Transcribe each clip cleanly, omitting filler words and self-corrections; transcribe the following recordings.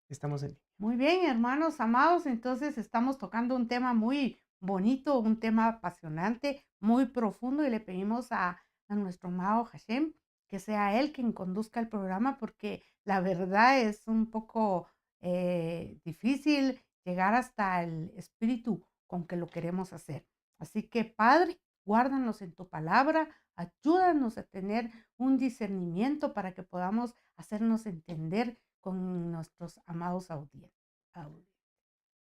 Estamos en línea. Muy bien, hermanos amados, entonces estamos tocando un tema muy bonito, un tema apasionante, muy profundo y le pedimos a nuestro amado Hashem que sea él quien conduzca el programa porque la verdad es un poco difícil llegar hasta el espíritu con que lo queremos hacer. Así que Padre, guárdanos en tu palabra, ayúdanos a tener un discernimiento para que podamos hacernos entender con nuestros amados audiencias.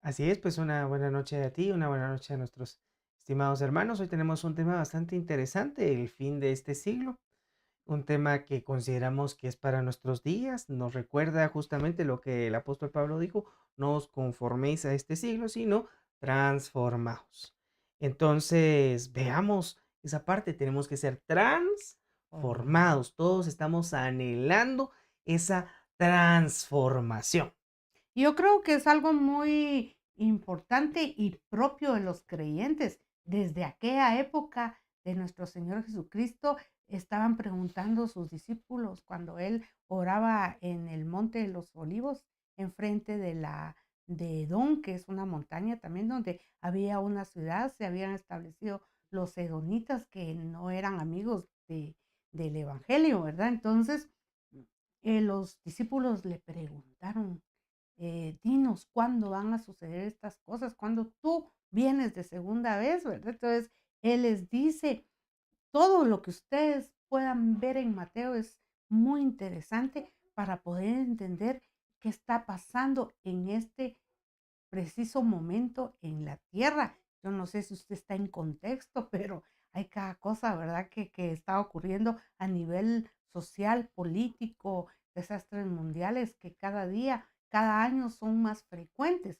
Así es, pues una buena noche a ti, una buena noche a nuestros estimados hermanos. Hoy tenemos un tema bastante interesante, el fin de este siglo, un tema que consideramos que es para nuestros días, nos recuerda justamente lo que el apóstol Pablo dijo, no os conforméis a este siglo, sino transformaos. Entonces, veamos esa parte, tenemos que ser transformados, todos estamos anhelando esa transformación. Yo creo que es algo muy importante y propio de los creyentes. Desde aquella época de nuestro Señor Jesucristo estaban preguntando sus discípulos cuando él oraba en el Monte de los Olivos, enfrente de Edom, que es una montaña también donde había una ciudad, se habían establecido los edonitas que no eran amigos del Evangelio, ¿verdad? Entonces, los discípulos le preguntaron, dinos cuándo van a suceder estas cosas, cuando tú vienes de segunda vez, ¿verdad? Entonces, él les dice, todo lo que ustedes puedan ver en Mateo es muy interesante para poder entender qué está pasando en este preciso momento en la tierra. Yo no sé si usted está en contexto, pero hay cada cosa, ¿verdad? Que está ocurriendo a nivel social, político, desastres mundiales que cada día, cada año son más frecuentes.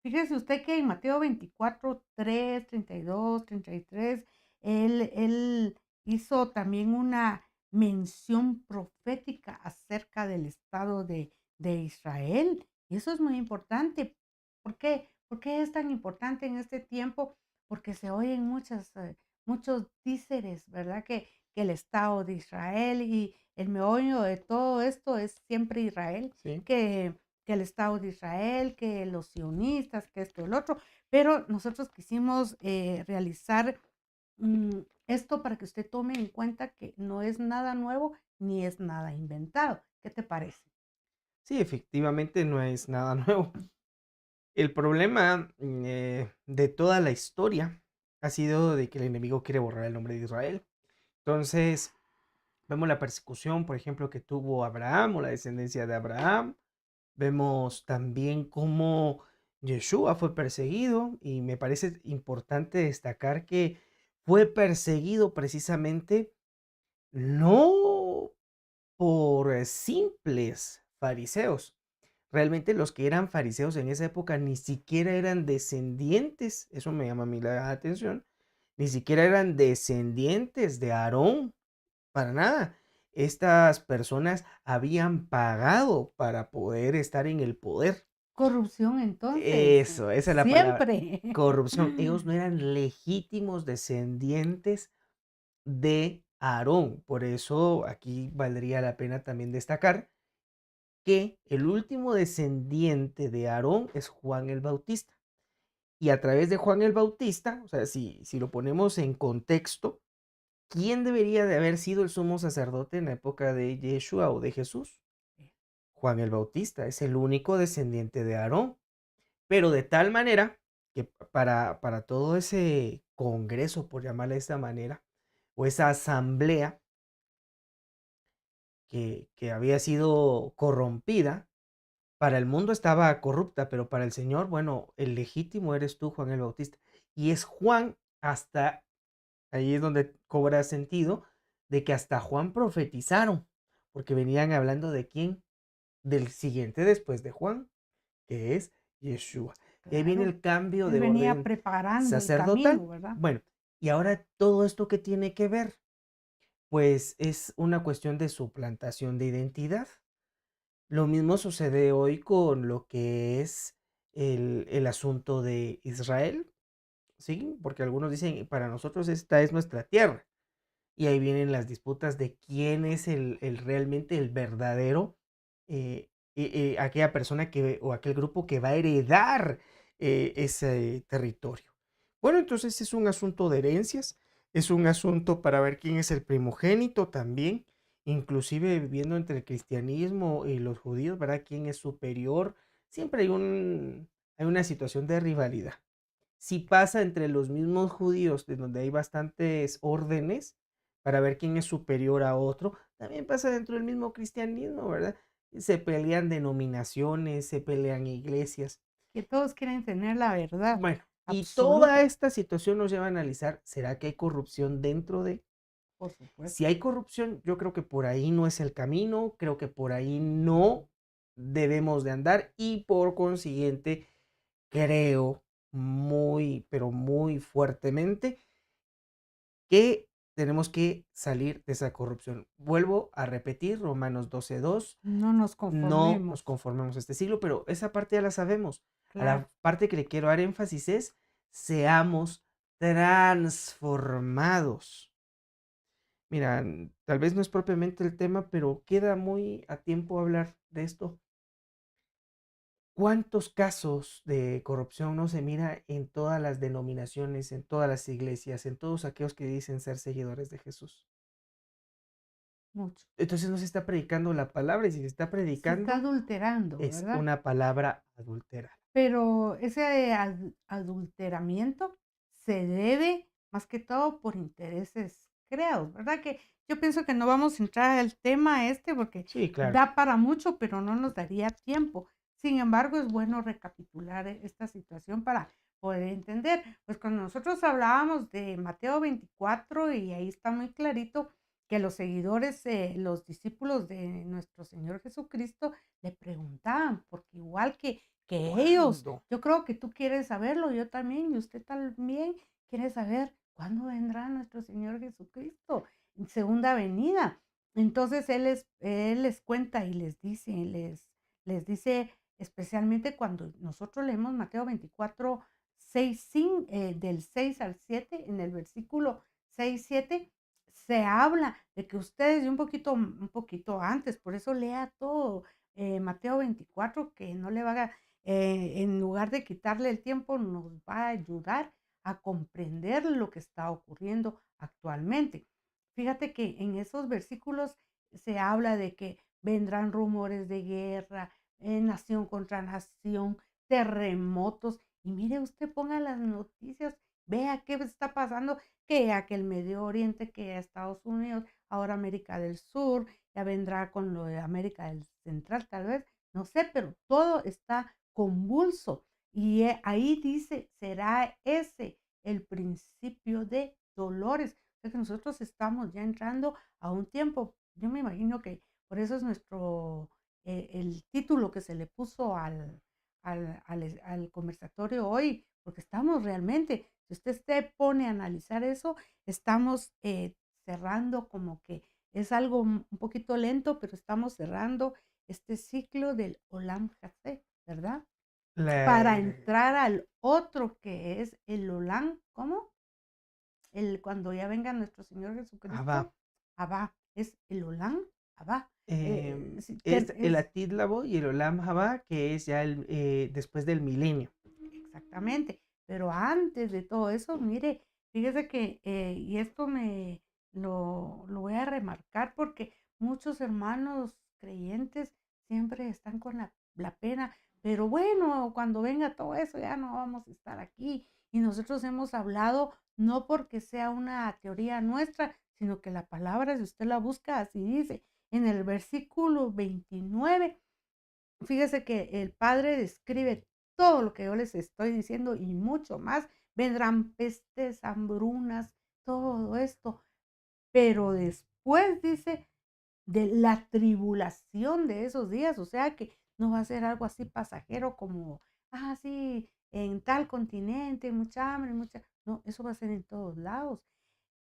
Fíjese usted que en Mateo 24, 3, 32, 33, él hizo también una mención profética acerca del estado de Israel. Y eso es muy importante. ¿Por qué? ¿Por qué es tan importante en este tiempo? Porque se oyen muchos díceres, ¿verdad? Que el Estado de Israel y el meollo de todo esto es siempre Israel, ¿Sí? que el Estado de Israel, que los sionistas, que esto, el otro. Pero nosotros quisimos realizar esto para que usted tome en cuenta que no es nada nuevo ni es nada inventado. ¿Qué te parece? Sí, efectivamente no es nada nuevo. El problema de toda la historia ha sido de que el enemigo quiere borrar el nombre de Israel. Entonces, vemos la persecución, por ejemplo, que tuvo Abraham o la descendencia de Abraham. Vemos también cómo Yeshua fue perseguido y me parece importante destacar que fue perseguido precisamente no por simples fariseos. Realmente los que eran fariseos en esa época ni siquiera eran descendientes, eso me llama a mí la atención, ni siquiera eran descendientes de Aarón, para nada. Estas personas habían pagado para poder estar en el poder. Corrupción entonces, Eso, esa es la palabra, siempre. corrupción. Ellos no eran legítimos descendientes de Aarón. Por eso aquí valdría la pena también destacar que el último descendiente de Aarón es Juan el Bautista. Y a través de Juan el Bautista, o sea, si lo ponemos en contexto, ¿quién debería de haber sido el sumo sacerdote en la época de Yeshua o de Jesús? Juan el Bautista es el único descendiente de Aarón, pero de tal manera que para todo ese congreso, por llamarle de esta manera, o esa asamblea que había sido corrompida, para el mundo estaba corrupta, pero para el Señor, bueno, el legítimo eres tú, Juan el Bautista. Y es Juan, hasta ahí es donde cobra sentido, de que hasta Juan profetizaron, porque venían hablando de quién, del siguiente después de Juan, que es Yeshua. Y ahí viene Claro, el cambio él de venía orden preparando el sacerdotal. camino, ¿verdad? Bueno, y ahora todo esto que tiene que ver, pues es una cuestión de suplantación de identidad. Lo mismo sucede hoy con lo que es el asunto de Israel, ¿sí? Porque algunos dicen, para nosotros esta es nuestra tierra. Y ahí vienen las disputas de quién es realmente el verdadero aquella persona que, o aquel grupo que va a heredar ese territorio. Bueno, entonces es un asunto de herencias, es un asunto para ver quién es el primogénito también, inclusive viviendo entre el cristianismo y los judíos, ¿verdad? ¿Quién es superior? Siempre hay una situación de rivalidad. Si pasa entre los mismos judíos, de donde hay bastantes órdenes para ver quién es superior a otro, también pasa dentro del mismo cristianismo, ¿verdad? Se pelean denominaciones, se pelean iglesias. Que todos quieren tener la verdad Bueno, y toda absoluta, esta situación nos lleva a analizar, ¿será que hay corrupción dentro de? por supuesto. Si hay corrupción, yo creo que por ahí no es el camino, creo que por ahí no debemos de andar y por consiguiente creo muy, pero muy fuertemente que tenemos que salir de esa corrupción. Vuelvo a repetir, Romanos 12:2, No nos no conformemos, nos conformemos a este siglo, pero esa parte ya la sabemos. A claro. la parte que le quiero dar énfasis es, seamos transformados. Mira, tal vez no es propiamente el tema, pero queda muy a tiempo hablar de esto. ¿Cuántos casos de corrupción no se mira en todas las denominaciones, en todas las iglesias, en todos aquellos que dicen ser seguidores de Jesús? Mucho. Entonces no se está predicando la palabra y si se está Se está predicando adulterando, es ¿verdad? una palabra adulterada. Pero ese adulteramiento se debe más que todo por intereses creados, ¿verdad? Que yo pienso que no vamos a entrar al tema este porque Sí, claro. da para mucho, pero no nos daría tiempo. Sin embargo, es bueno recapitular esta situación para poder entender. Pues cuando nosotros hablábamos de Mateo 24 y ahí está muy clarito que los seguidores, los discípulos de nuestro Señor Jesucristo le preguntaban, porque igual que ellos, ¿Cuándo? yo creo que tú quieres saberlo, yo también, y usted también quiere saber cuándo vendrá nuestro Señor Jesucristo en segunda venida. Entonces él les cuenta y les dice especialmente cuando nosotros leemos Mateo 24, 6, del 6 al 7, en el versículo 6 7 se habla de que ustedes, y un poquito antes, por eso lea todo Mateo 24, que no le va a, en lugar de quitarle el tiempo, nos va a ayudar a comprender lo que está ocurriendo actualmente. Fíjate que en esos versículos se habla de que vendrán rumores de guerra, nación contra nación, terremotos. Y mire, usted ponga las noticias, vea qué está pasando, que a que el Medio Oriente, que a Estados Unidos, ahora América del Sur, ya vendrá con lo de América del Central, tal vez, no sé, pero todo está convulso. Y ahí dice, será ese el principio de dolores. O sea que nosotros estamos ya entrando a un tiempo, yo me imagino que por eso es nuestro, el título que se le puso al conversatorio hoy, porque estamos realmente, si usted se pone a analizar eso, estamos cerrando como que es algo un poquito lento, pero estamos cerrando este ciclo del Olam Jase, ¿verdad? Para La, entrar al otro que es el Olam, ¿cómo? El cuando ya venga nuestro Señor Abba, Jesucristo, Abba, es el Olam, Abba. Sí, es el es Atídlabo y el Olam Jabá, que es ya después del milenio. exactamente. Pero antes de todo eso, mire, fíjese que, y esto lo voy a remarcar porque muchos hermanos creyentes siempre están con la pena, pero bueno, cuando venga todo eso ya no vamos a estar aquí. Y nosotros hemos hablado no porque sea una teoría nuestra, sino que la palabra, si usted la busca, así dice, en el versículo 29. Fíjese que el Padre describe todo lo que yo les estoy diciendo y mucho más. Vendrán pestes, hambrunas, todo esto. Pero después dice de la tribulación de esos días, o sea que no va a ser algo así pasajero como, sí, en tal continente, mucha hambre, mucha... No, eso va a ser en todos lados.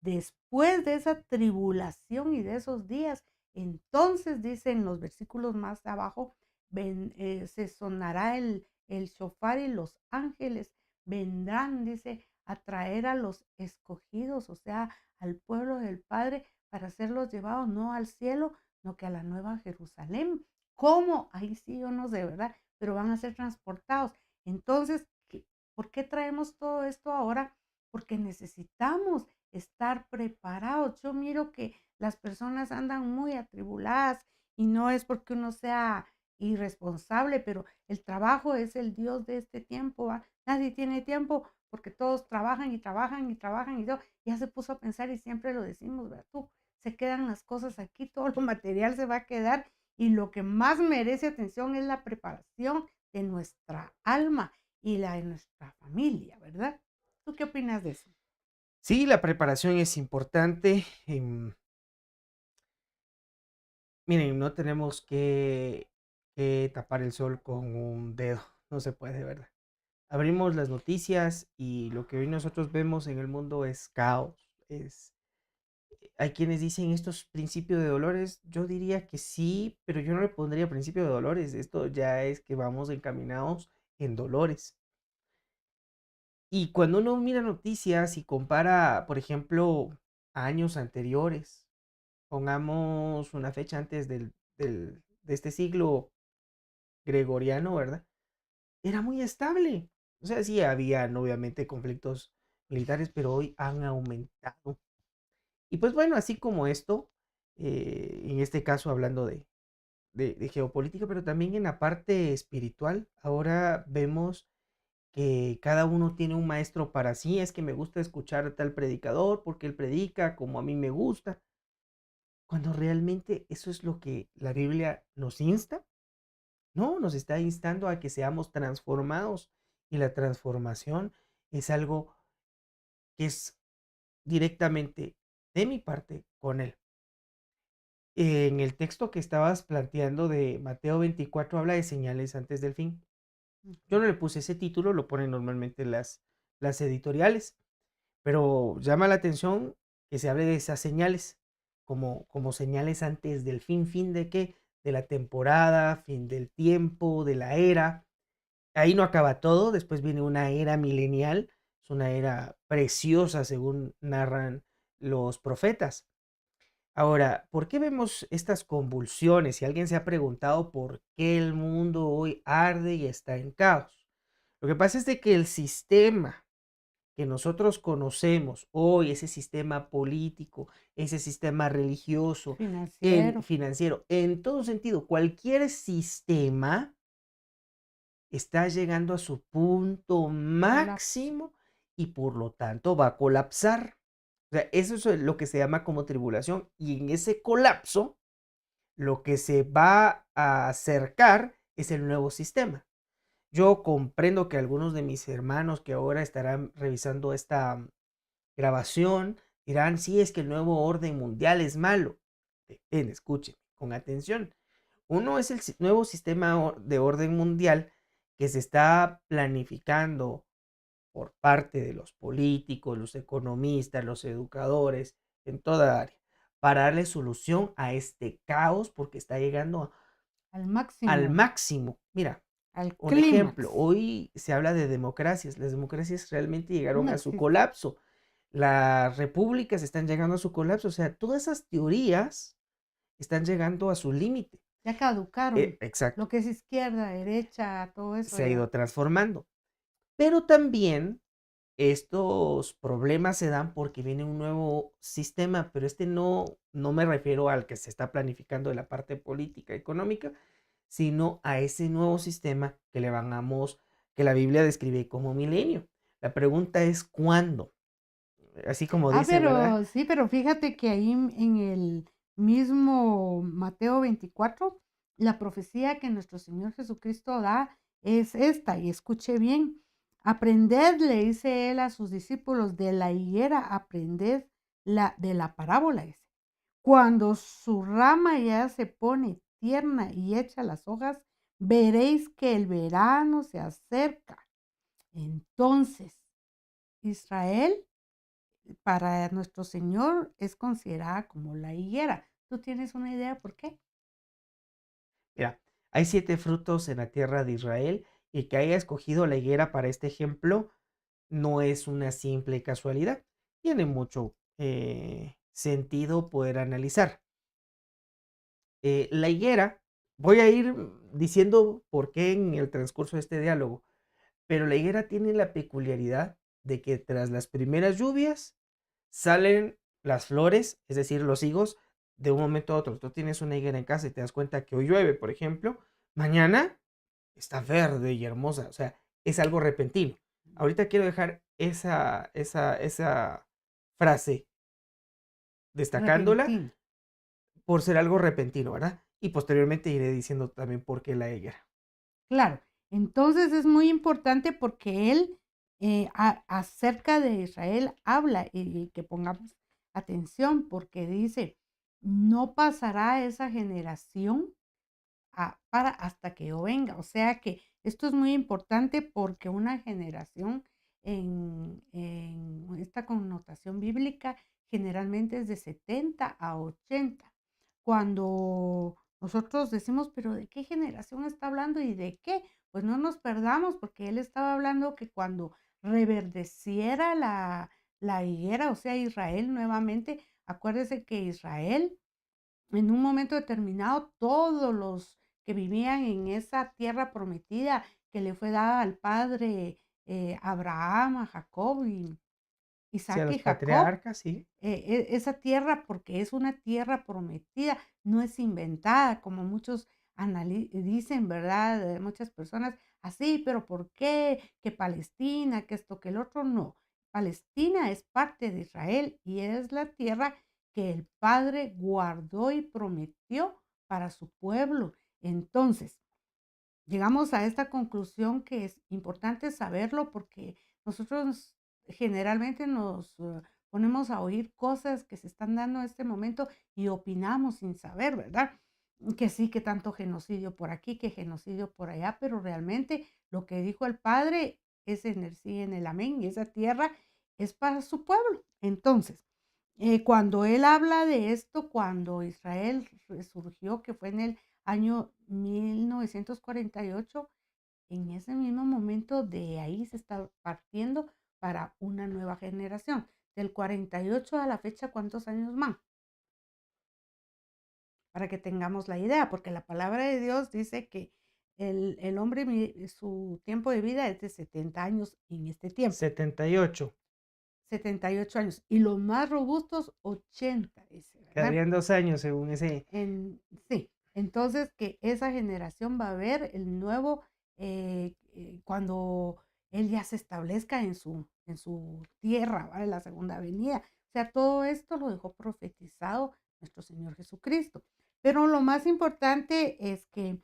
Después de esa tribulación y de esos días, entonces dicen los versículos más abajo, se sonará el shofar y los ángeles vendrán, dice, a traer a los escogidos, o sea, al pueblo del Padre, para serlos llevados no al cielo, sino que a la nueva Jerusalén, ¿Cómo? Ahí sí, yo no sé, ¿verdad? Pero van a ser transportados. Entonces, ¿por qué traemos todo esto ahora? Porque necesitamos estar preparados. Yo miro que las personas andan muy atribuladas y no es porque uno sea irresponsable, pero el trabajo es el Dios de este tiempo, ¿va? Nadie tiene tiempo porque todos trabajan y trabajan y trabajan y todo. Ya se puso a pensar y siempre lo decimos, ¿verdad? Tú, se quedan las cosas aquí, todo lo material se va a quedar y lo que más merece atención es la preparación de nuestra alma y la de nuestra familia, ¿verdad? ¿Tú qué opinas de eso? Sí, la preparación es importante. Miren, no tenemos que tapar el sol con un dedo, no se puede, ¿verdad? Abrimos las noticias y lo que hoy nosotros vemos en el mundo es caos. Hay quienes dicen esto es principio de dolores. Yo diría que sí, pero yo no le pondría principio de dolores. Esto ya es que vamos encaminados en dolores. Y cuando uno mira noticias y compara, por ejemplo, años anteriores, pongamos una fecha antes de este siglo gregoriano, ¿verdad? Era muy estable. O sea, sí habían obviamente conflictos militares, pero hoy han aumentado. Y pues bueno, así como esto, en este caso hablando de geopolítica, pero también en la parte espiritual, ahora vemos que cada uno tiene un maestro para sí. Es que me gusta escuchar a tal predicador porque él predica como a mí me gusta, cuando realmente eso es lo que la Biblia nos insta. No, nos está instando a que seamos transformados, y la transformación es algo que es directamente de mi parte con Él. En el texto que estabas planteando de Mateo 24 habla de señales antes del fin. Yo Ujú. no le puse ese título, lo ponen normalmente las editoriales, pero llama la atención que se hable de esas señales como señales antes del fin. ¿Fin de qué? De la temporada, fin del tiempo, de la era. Ahí no acaba todo, después viene una era milenial, es una era preciosa según narran los profetas. Ahora, ¿por qué vemos estas convulsiones? Si alguien se ha preguntado por qué el mundo hoy arde y está en caos. Lo que pasa es de que el sistema que nosotros conocemos hoy, ese sistema político, ese sistema religioso, Financiero. financiero, en todo sentido, cualquier sistema está llegando a su punto Colapso. máximo y por lo tanto va a colapsar. O sea, eso es lo que se llama como tribulación, y en ese colapso lo que se va a acercar es el nuevo sistema. Yo comprendo que algunos de mis hermanos que ahora estarán revisando esta grabación dirán, sí, es que el nuevo orden mundial es malo. Depende, escuchen con atención. Uno es el nuevo sistema de orden mundial que se está planificando por parte de los políticos, los economistas, los educadores, en toda área, para darle solución a este caos porque está llegando Al al máximo, máximo. Mira, al un ejemplo, clímax. hoy se habla de democracias. Las democracias realmente llegaron No a su existe. colapso. Las repúblicas están llegando a su colapso. O sea, todas esas teorías están llegando a su límite. Ya caducaron. Exacto. Lo que es izquierda, derecha, todo eso Se ha ya. ido transformando. Pero también estos problemas se dan porque viene un nuevo sistema, pero no me refiero al que se está planificando de la parte política, económica, sino a ese nuevo sistema que la Biblia describe como milenio. La pregunta es ¿cuándo? Así como Ah, dice, ¿verdad? pero sí, pero fíjate que ahí en el mismo Mateo 24, la profecía que nuestro Señor Jesucristo da es esta, y escuche bien, aprended, le dice él a sus discípulos, de la higuera, aprended de la parábola, dice. Cuando su rama ya se pone tierna y echa las hojas, veréis que el verano se acerca. Entonces, Israel para nuestro Señor es considerada como la higuera. ¿Tú tienes una idea por qué? Mira, hay 7 frutos en la tierra de Israel, y que haya escogido la higuera para este ejemplo no es una simple casualidad. Tiene mucho sentido poder analizar. La higuera Voy a ir diciendo por qué en el transcurso de este diálogo, pero la higuera tiene la peculiaridad de que tras las primeras lluvias salen las flores, es decir, los higos, de un momento a otro. Tú tienes una higuera en casa y te das cuenta que hoy llueve, por ejemplo, mañana está verde y hermosa, o sea, es algo repentino. Ahorita quiero dejar esa frase destacándola Repentino. por ser algo repentino, ¿verdad? Y posteriormente iré diciendo también por qué la higuera. Claro, entonces es muy importante porque él acerca de Israel habla y que pongamos atención porque dice, no pasará esa generación para hasta que yo venga. O sea que esto es muy importante porque una generación en esta connotación bíblica generalmente es de 70 a 80. Cuando nosotros decimos, pero ¿de qué generación está hablando y de qué? Pues no nos perdamos porque él estaba hablando que cuando reverdeciera la higuera, o sea, Israel nuevamente, acuérdese que Israel en un momento determinado, todos los que vivían en esa tierra prometida que le fue dada al padre Abraham, a Jacob y Sí, a Isaac los y Jacob, patriarcas, sí. esa tierra, porque es una tierra prometida, no es inventada, como muchos dicen, ¿verdad? Muchas personas, así, pero ¿por qué? Que Palestina, que esto, que el otro, no. Palestina es parte de Israel y es la tierra que el Padre guardó y prometió para su pueblo. Entonces, llegamos a esta conclusión que es importante saberlo porque nosotros generalmente nos ponemos a oír cosas que se están dando en este momento y opinamos sin saber, ¿verdad? Que sí, que tanto genocidio por aquí, que genocidio por allá, pero realmente lo que dijo el Padre es en el sí, en el amén, y esa tierra es para su pueblo. Entonces, cuando él habla de esto, cuando Israel resurgió, que fue en el año 1948, en ese mismo momento de ahí se está partiendo para una nueva generación. Del 48 a la fecha, ¿cuántos años más? Para que tengamos la idea, porque la palabra de Dios dice que el hombre, su tiempo de vida es de 70 años en este tiempo, 78. 78 años, y los más robustos 80, dice, ¿verdad? Quedarían 2 años según ese. Sí, entonces que esa generación va a ver el nuevo, cuando él ya se establezca en su tierra, ¿vale? La segunda venida. O sea, todo esto lo dejó profetizado nuestro Señor Jesucristo. Pero lo más importante es que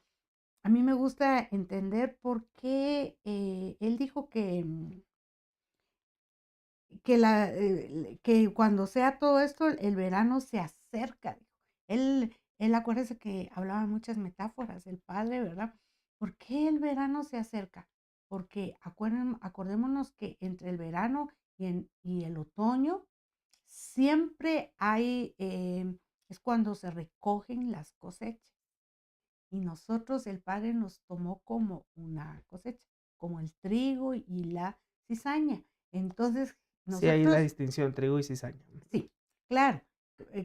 a mí me gusta entender por qué él dijo que cuando sea todo esto, el verano se acerca, dijo. Él acuérdese que hablaba muchas metáforas, el padre, ¿verdad? ¿Por qué el verano se acerca? Porque acordémonos que entre el verano y el otoño siempre hay, es cuando se recogen las cosechas. Y nosotros, el Padre nos tomó como una cosecha, como el trigo y la cizaña. Entonces, Sí, ahí la nosotros, distinción, trigo y cizaña. sí, claro,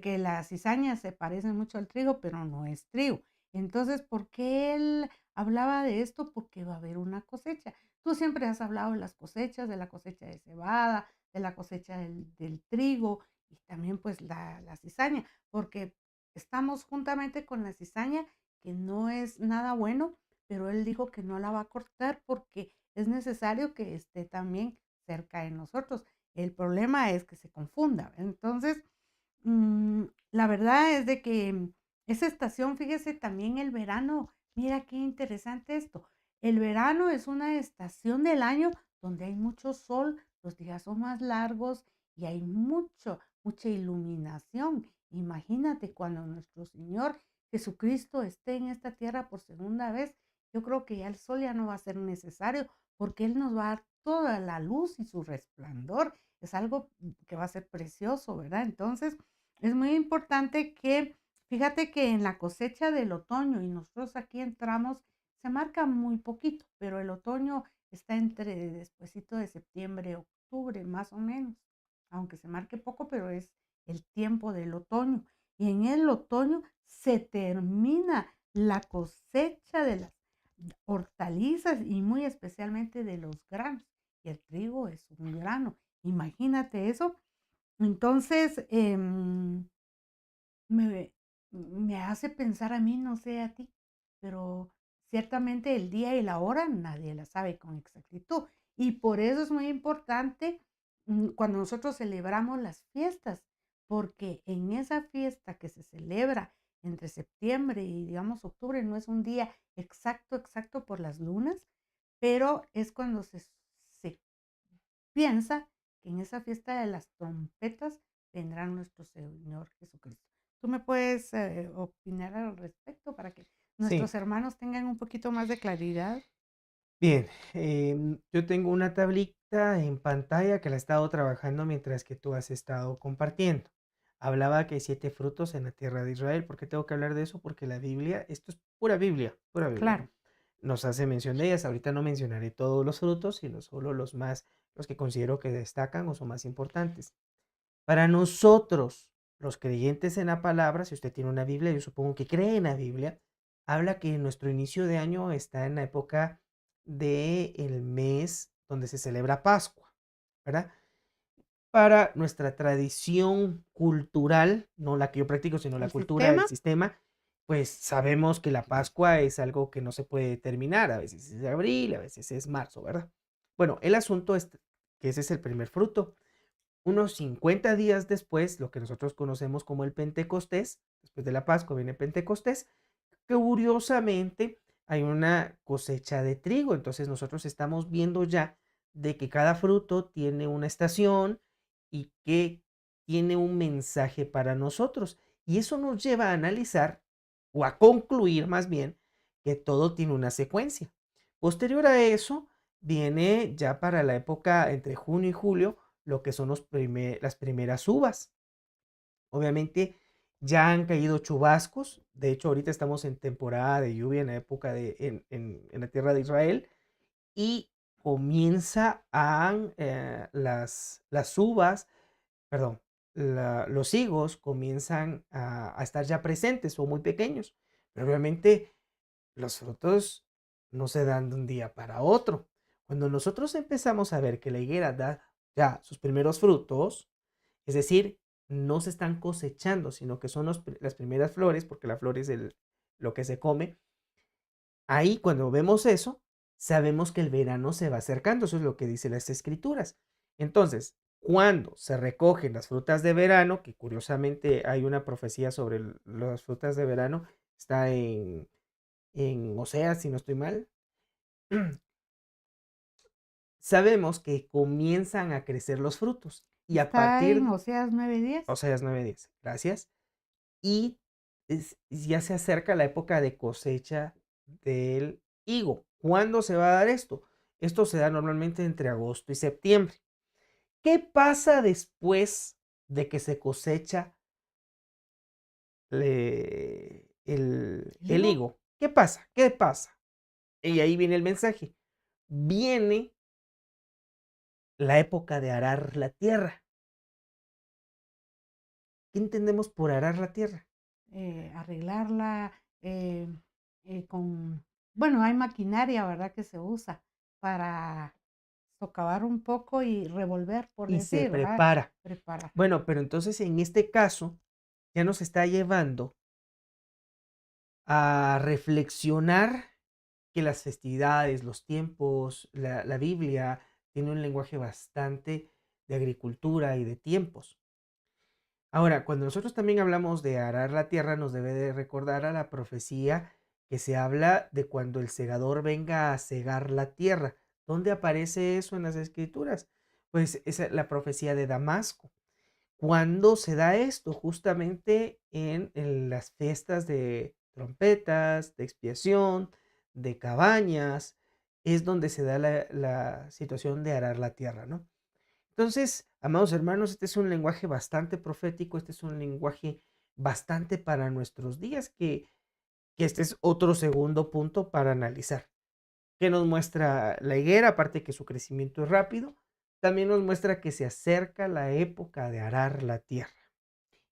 que la cizaña se parece mucho al trigo, pero no es trigo. Entonces, ¿por qué él hablaba de esto? Porque va a haber una cosecha. Tú siempre has hablado de las cosechas, de la cosecha de cebada, de la cosecha del trigo y también pues la cizaña, porque estamos juntamente con la cizaña, que no es nada bueno, pero él dijo que no la va a cortar porque es necesario que esté también cerca de nosotros. El problema es que se confunda. Entonces, la verdad es de que esa estación, fíjese, también el verano, mira qué interesante esto. El verano es una estación del año donde hay mucho sol, los días son más largos y hay mucha iluminación. Imagínate cuando nuestro Señor Jesucristo esté en esta tierra por segunda vez, yo creo que ya el sol ya no va a ser necesario porque Él nos va a dar toda la luz y su resplandor. Es algo que va a ser precioso, ¿verdad? Entonces, es muy importante que, fíjate que en la cosecha del otoño, y nosotros aquí entramos, se marca muy poquito, pero el otoño está entre despuesito de septiembre, octubre, más o menos, aunque se marque poco, pero es el tiempo del otoño. Y en el otoño se termina la cosecha de las hortalizas y muy especialmente de los granos. Y el trigo es un grano. Imagínate eso. Entonces, me, me hace pensar a mí, no sé a ti, pero ciertamente el día y la hora nadie la sabe con exactitud. Y por eso es muy importante cuando nosotros celebramos las fiestas, porque en esa fiesta que se celebra entre septiembre y digamos octubre, no es un día exacto, exacto por las lunas, pero es cuando se piensa que en esa fiesta de las trompetas vendrá nuestro Señor Jesucristo. ¿Tú me puedes opinar al respecto para que Sí, nuestros hermanos tengan un poquito más de claridad? bien. Yo tengo una tablita en pantalla que la he estado trabajando mientras que tú has estado compartiendo. Hablaba que hay 7 frutos en la tierra de Israel. ¿Por qué tengo que hablar de eso? Porque la Biblia, esto es pura Biblia, pura Biblia. Claro, Nos hace mención de ellas. Ahorita no mencionaré todos los frutos, sino solo los que considero que destacan o son más importantes. Para nosotros, los creyentes en la palabra, si usted tiene una Biblia, yo supongo que cree en la Biblia, habla que nuestro inicio de año está en la época del mes donde se celebra Pascua, ¿verdad? Para nuestra tradición cultural, no la que yo practico, sino la el cultura del sistema, sistema, pues sabemos que la Pascua es algo que no se puede determinar, a veces es abril, a veces es marzo, ¿verdad? Bueno, el asunto es que ese es el primer fruto. Unos 50 días después, lo que nosotros conocemos como el Pentecostés, después de la Pascua viene Pentecostés, que curiosamente hay una cosecha de trigo. Entonces nosotros estamos viendo ya de que cada fruto tiene una estación y que tiene un mensaje para nosotros. Y eso nos lleva a analizar o a concluir más bien que todo tiene una secuencia. Posterior a eso, viene ya para la época entre junio y julio lo que son las primeras uvas. Obviamente ya han caído chubascos. De hecho, ahorita estamos en temporada de lluvia en la época en la tierra de Israel y comienza a las uvas, perdón, los higos comienzan a estar ya presentes o muy pequeños. Pero obviamente los frutos no se dan de un día para otro. Cuando nosotros empezamos a ver que la higuera da ya sus primeros frutos, es decir, no se están cosechando, sino que son las primeras flores, porque la flor es lo que se come. Ahí cuando vemos eso, sabemos que el verano se va acercando, eso es lo que dicen las escrituras. Entonces, cuando se recogen las frutas de verano, que curiosamente hay una profecía sobre las frutas de verano, está en Oseas, si no estoy mal, sabemos que comienzan a crecer los frutos y a está en partir, Oseas 9:10. Oseas 9:10, gracias, y ya se acerca la época de cosecha del higo. ¿Cuándo se va a dar esto? Esto se da normalmente entre agosto y septiembre. ¿Qué pasa después de que se cosecha el Digo, higo? ¿Qué pasa? ¿Qué pasa? Y ahí viene el mensaje. Viene la época de arar la tierra. ¿Qué entendemos por arar la tierra? arreglarla eh, con, bueno, hay maquinaria, ¿verdad? Que se usa para socavar un poco y revolver, por Y se decir, ¿verdad? prepara. Preparar. Bueno, pero entonces en este caso ya nos está llevando a reflexionar que las festividades, los tiempos, la Biblia tiene un lenguaje bastante de agricultura y de tiempos. Ahora, cuando nosotros también hablamos de arar la tierra, nos debe de recordar a la profecía que se habla de cuando el segador venga a segar la tierra. ¿Dónde aparece eso en las escrituras? Pues es la profecía de Damasco. ¿Cuándo se da esto? Justamente en las fiestas de trompetas, de expiación, de cabañas, es donde se da la situación de arar la tierra, ¿no? Entonces, amados hermanos, este es un lenguaje bastante profético, este es un lenguaje bastante para nuestros días, que este es otro segundo punto para analizar. ¿Qué nos muestra la higuera? Aparte que su crecimiento es rápido, también nos muestra que se acerca la época de arar la tierra.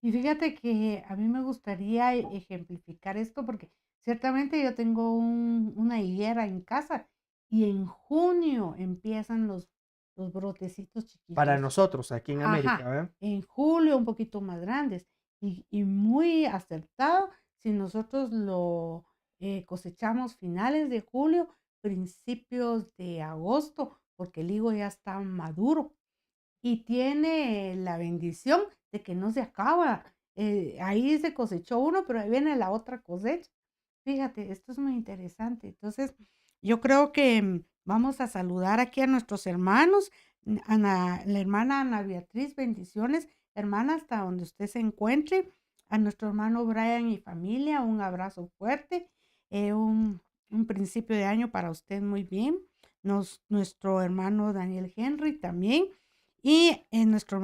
Y fíjate que a mí me gustaría ejemplificar esto porque Ciertamente yo tengo una higuera en casa y en junio empiezan los brotecitos Para chiquitos. nosotros, aquí en América, Ajá, ¿verdad? en julio un poquito más grandes y muy acertado si nosotros lo cosechamos finales de julio, principios de agosto, porque el higo ya está maduro y tiene la bendición de que no se acaba. Ahí se cosechó uno, pero ahí viene la otra cosecha. Fíjate, esto es muy interesante. Entonces, yo creo que vamos a saludar aquí a nuestros hermanos. Ana, la hermana Ana Beatriz, bendiciones. Hermana, hasta donde usted se encuentre. A nuestro hermano Brian y familia, un abrazo fuerte. Un principio de año para usted muy bien. Nuestro hermano Daniel Henry también. Y nuestra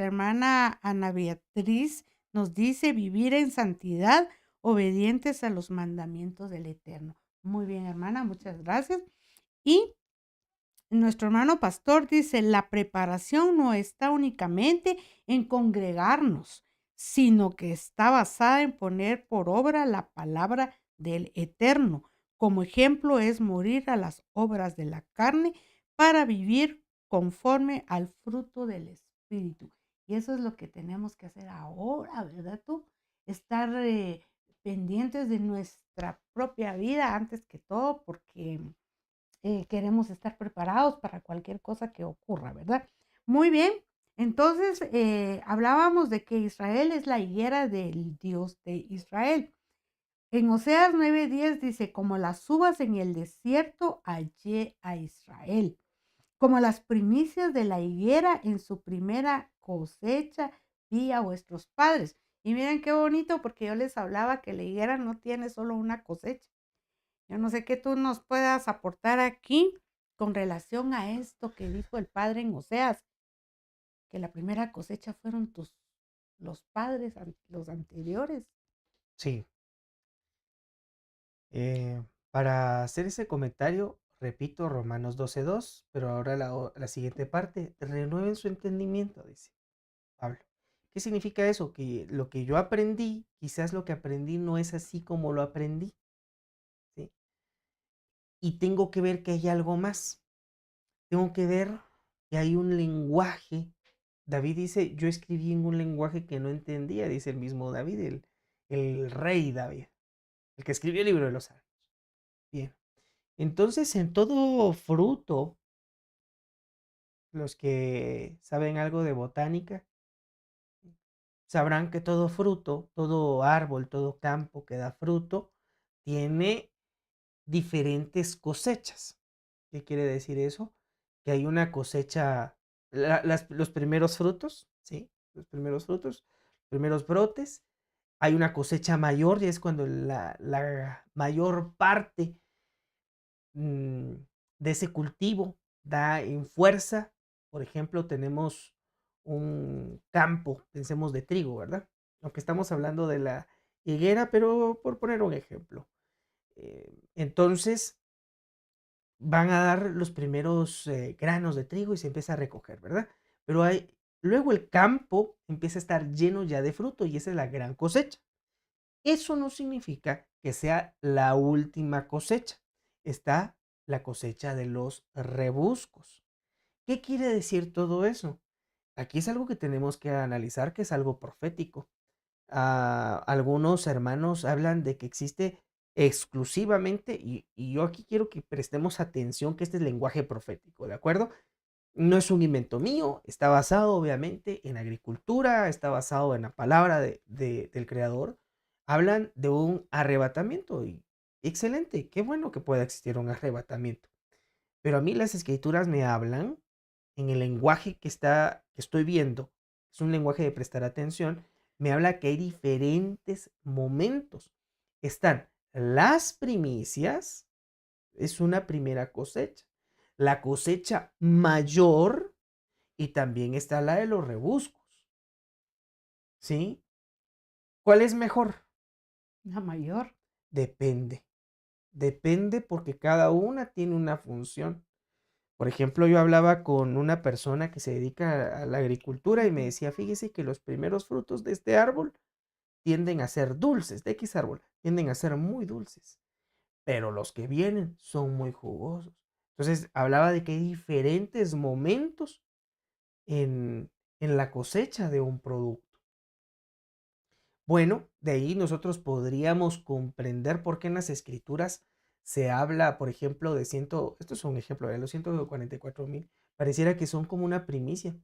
hermana Ana Beatriz nos dice vivir en santidad, obedientes a los mandamientos del Eterno. Muy bien, hermana, muchas gracias. Y nuestro hermano pastor dice, la preparación no está únicamente en congregarnos, sino que está basada en poner por obra la palabra del Eterno. Como ejemplo es morir a las obras de la carne para vivir conforme al fruto del Espíritu. Y eso es lo que tenemos que hacer ahora, ¿verdad tú? Estar pendientes de nuestra propia vida antes que todo, porque queremos estar preparados para cualquier cosa que ocurra, ¿verdad? Muy bien, entonces hablábamos de que Israel es la higuera del Dios de Israel. En Oseas 9:10 dice, como las uvas en el desierto, hallé a Israel. Como las primicias de la higuera en su primera cosecha, vi a vuestros padres. Y miren qué bonito, porque yo les hablaba que la higuera no tiene solo una cosecha. Yo no sé qué tú nos puedas aportar aquí con relación a esto que dijo el padre en Oseas, que la primera cosecha fueron los padres, los anteriores. Sí. Para hacer ese comentario, repito Romanos 12:2, pero ahora la siguiente parte, renueven su entendimiento, dice Pablo. ¿Qué significa eso? Que lo que yo aprendí, quizás lo que aprendí no es así como lo aprendí, ¿sí? Y tengo que ver que hay algo más. Tengo que ver que hay un lenguaje. David dice, yo escribí en un lenguaje que no entendía, dice el mismo David, el rey David, el que escribió el libro de los Salmos. Bien. Entonces, en todo fruto, los que saben algo de botánica, sabrán que todo fruto, todo árbol, todo campo que da fruto, tiene diferentes cosechas. ¿Qué quiere decir eso? Que hay una cosecha, los primeros frutos, ¿sí? Los primeros frutos, primeros brotes. Hay una cosecha mayor y es cuando la mayor parte mm, de ese cultivo da en fuerza. Por ejemplo, tenemos un campo, pensemos de trigo, ¿verdad? Aunque estamos hablando de la higuera, pero por poner un ejemplo. Entonces van a dar los primeros granos de trigo y se empieza a recoger, ¿verdad? Pero luego el campo empieza a estar lleno ya de fruto y esa es la gran cosecha. Eso no significa que sea la última cosecha. Está la cosecha de los rebuscos. ¿Qué quiere decir todo eso? Aquí es algo que tenemos que analizar, que es algo profético. Algunos hermanos hablan de que existe exclusivamente, y yo aquí quiero que prestemos atención que este es lenguaje profético, ¿de acuerdo? No es un invento mío, está basado obviamente en agricultura, está basado en la palabra del creador. Hablan de un arrebatamiento y excelente, qué bueno que pueda existir un arrebatamiento. Pero a mí las escrituras me hablan en el lenguaje que estoy viendo, es un lenguaje de prestar atención, me habla que hay diferentes momentos. Están las primicias, es una primera cosecha, la cosecha mayor y también está la de los rebuscos, ¿sí? ¿Cuál es mejor? La mayor. Depende, depende porque cada una tiene una función. Por ejemplo, yo hablaba con una persona que se dedica a la agricultura y me Ujú. decía, fíjese que los primeros frutos de este árbol tienden a ser dulces, de X árbol, tienden a ser muy dulces, pero los que vienen son muy jugosos. Entonces hablaba de que hay diferentes momentos en, en la cosecha de un producto. Bueno, de ahí nosotros podríamos comprender por qué en las escrituras se habla, por ejemplo, esto es un ejemplo de los 144,000, pareciera que son como una primicia.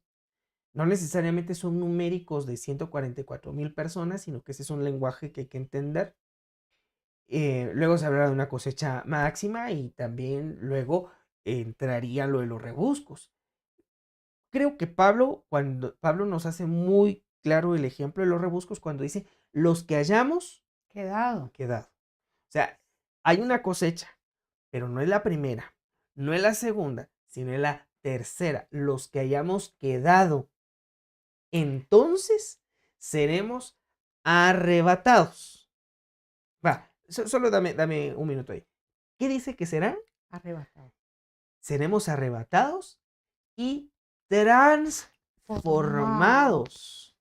No necesariamente son numéricos de 144,000 personas, sino que ese es un lenguaje que hay que entender. Luego se habla de una cosecha máxima y también luego entraría lo de los rebuscos. Creo que cuando Pablo nos hace muy claro el ejemplo de los rebuscos cuando dice los que hayamos Quedado. quedado. O sea, hay una cosecha, pero no es la primera, no es la segunda, sino es la tercera. Los que hayamos quedado, entonces seremos arrebatados. Va, solo dame un minuto ahí. ¿Qué dice que serán? Arrebatado. Seremos arrebatados y Formado. transformados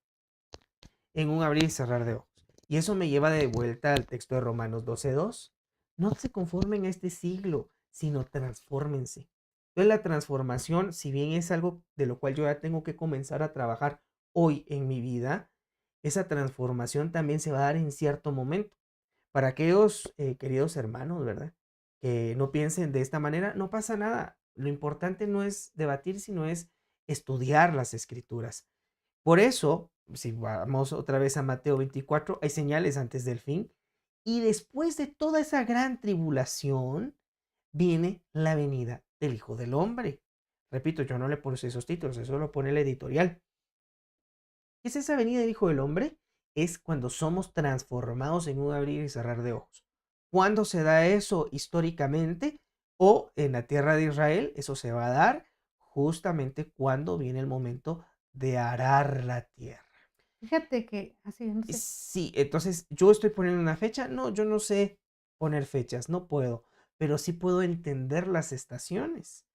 en un abrir y cerrar de ojos. Y eso me lleva de vuelta al texto de Romanos 12:2. No se conformen a este siglo, sino transfórmense. Entonces la transformación, si bien es algo de lo cual yo ya tengo que comenzar a trabajar hoy en mi vida, esa transformación también se va a dar en cierto momento. Para aquellos queridos hermanos, ¿verdad? Que no piensen de esta manera, no pasa nada. Lo importante no es debatir, sino es estudiar las escrituras. Por eso, si vamos otra vez a Mateo 24, hay señales antes del fin. Y después de toda esa gran tribulación, viene la venida del Hijo del Hombre. Repito, yo no le puse esos títulos, eso lo pone el editorial. ¿Qué es esa venida del Hijo del Hombre? Es cuando somos transformados en un abrir y cerrar de ojos. ¿Cuándo se da eso históricamente? O en la tierra de Israel, eso se va a dar justamente cuando viene el momento de arar la tierra. Fíjate que, así, no sé. Sí, entonces yo estoy poniendo una fecha. No, yo no sé poner fechas, no puedo, pero sí puedo entender las estaciones.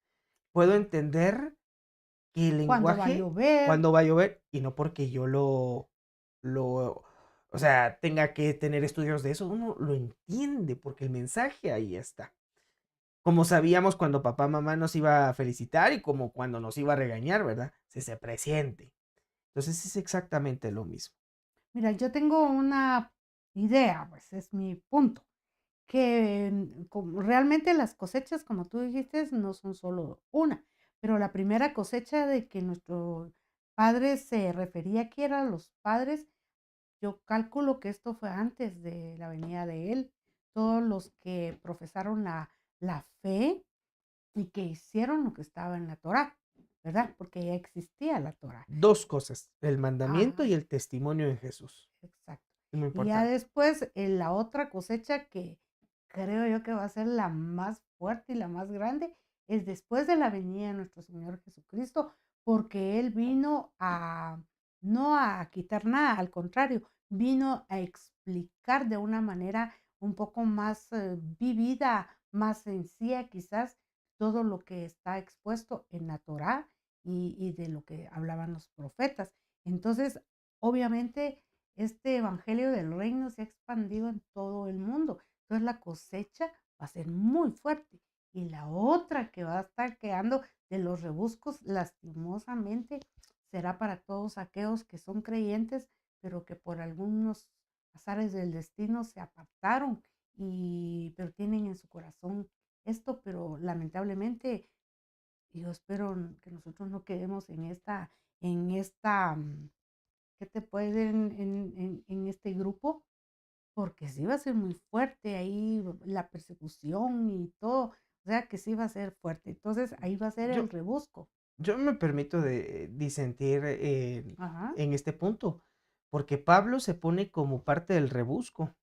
Puedo entender que el ¿Cuándo va a lenguaje, llover? cuando va a llover, y no porque yo o sea, tenga que tener estudios de eso, uno lo entiende porque el mensaje ahí está. Como sabíamos cuando papá, mamá nos iba a felicitar y como cuando nos iba a regañar, ¿verdad? Se presiente. Entonces es exactamente lo mismo. Mira, yo tengo una idea, pues es mi punto, que realmente las cosechas, como tú dijiste, no son solo una, pero la primera cosecha de que nuestro padre se refería aquí eran los padres. Yo calculo que esto fue antes de la venida de él. Todos los que profesaron la fe y que hicieron lo que estaba en la Torá, ¿verdad? Porque ya existía la Torá. Dos cosas, el mandamiento Ajá, y el testimonio de Jesús. exacto. Es muy Y ya importante. después, la otra cosecha que creo yo que va a ser la más fuerte y la más grande, es después de la venida de nuestro Señor Jesucristo, porque Él vino no a quitar nada, al contrario, vino a explicar de una manera un poco más vivida, más sencilla quizás, todo lo que está expuesto en la Torá y de lo que hablaban los profetas. Entonces, obviamente, este evangelio del reino se ha expandido en todo el mundo. Entonces la cosecha va a ser muy fuerte. Y la otra que va a estar quedando de los rebuscos, lastimosamente, será para todos aquellos que son creyentes, pero que por algunos azares del destino se apartaron pero tienen en su corazón esto, pero lamentablemente yo espero que nosotros no quedemos en esta, ¿qué te puede decir? En este grupo, porque sí va a ser muy fuerte ahí la persecución y todo, o sea que sí va a ser fuerte. Entonces ahí va a ser el Yo, rebusco. yo me permito disentir Ajá, en este punto, porque Pablo se pone como parte del rebusco,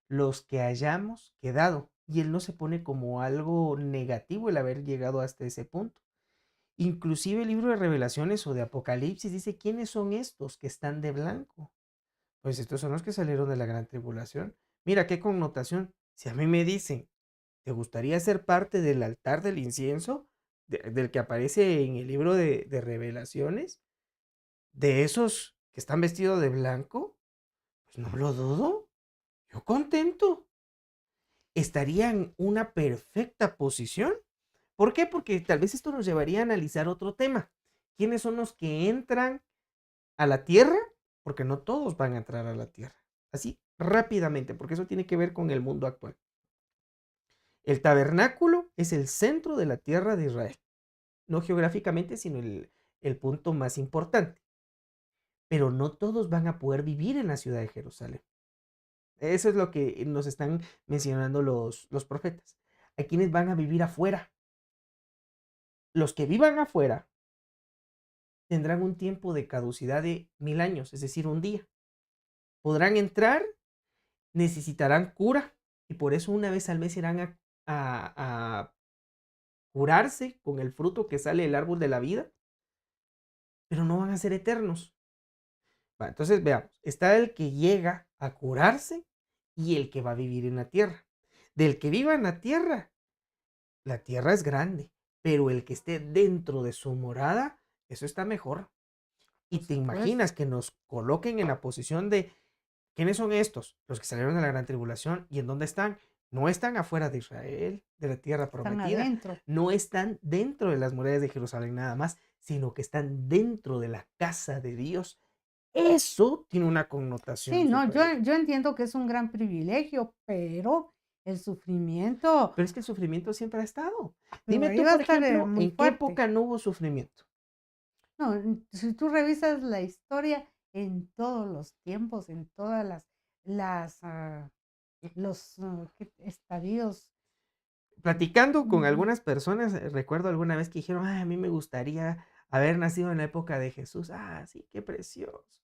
los que hayamos quedado, y él no se pone como algo negativo el haber llegado hasta ese punto. Inclusive el libro de Revelaciones o de Apocalipsis dice, ¿quiénes son estos que están de blanco? Pues estos son los que salieron de la gran tribulación. Mira qué connotación. Si a mí me dicen, ¿te gustaría ser parte del altar del incienso? Del que aparece en el libro de Revelaciones, de esos que están vestidos de blanco, pues no lo dudo. Yo contento. Estaría en una perfecta posición. ¿Por qué? Porque tal vez esto nos llevaría a analizar otro tema. ¿Quiénes son los que entran a la tierra? Porque no todos van a entrar a la tierra. Así rápidamente, porque eso tiene que ver con el mundo actual. El tabernáculo es el centro de la tierra de Israel. No geográficamente, sino el punto más importante. Pero no todos van a poder vivir en la ciudad de Jerusalén. Eso es lo que nos están mencionando los profetas. Hay quienes van a vivir afuera. Los que vivan afuera tendrán un tiempo de caducidad de 1000 años, es decir, un día. Podrán entrar, necesitarán cura y por eso una vez al mes irán a curarse con el fruto que sale del árbol de la vida, pero no van a ser eternos. Va, entonces veamos, está el que llega a curarse y el que va a vivir en la tierra. Del que viva en la tierra es grande, pero el que esté dentro de su morada, eso está mejor. Y Por te supuesto. imaginas que nos coloquen en la posición de ¿quiénes son estos? Los que salieron de la gran tribulación. ¿Y en dónde están? No están afuera de Israel, de la tierra Están prometida. adentro. No están dentro de las murallas de Jerusalén nada más, sino que están dentro de la casa de Dios. Eso tiene una Sí, connotación no, súper grande. yo entiendo que es un gran privilegio, pero el sufrimiento, Pero es que el sufrimiento siempre ha estado. pero Dime ahí tú, va a por estar ejemplo, muy ¿en qué fuerte. época no hubo sufrimiento? No, si tú revisas la historia en todos los tiempos, en todas las los estadios. Platicando con Ujú. algunas personas, recuerdo alguna vez que dijeron, a mí me gustaría haber nacido en la época de Jesús. Ah, sí, qué precioso.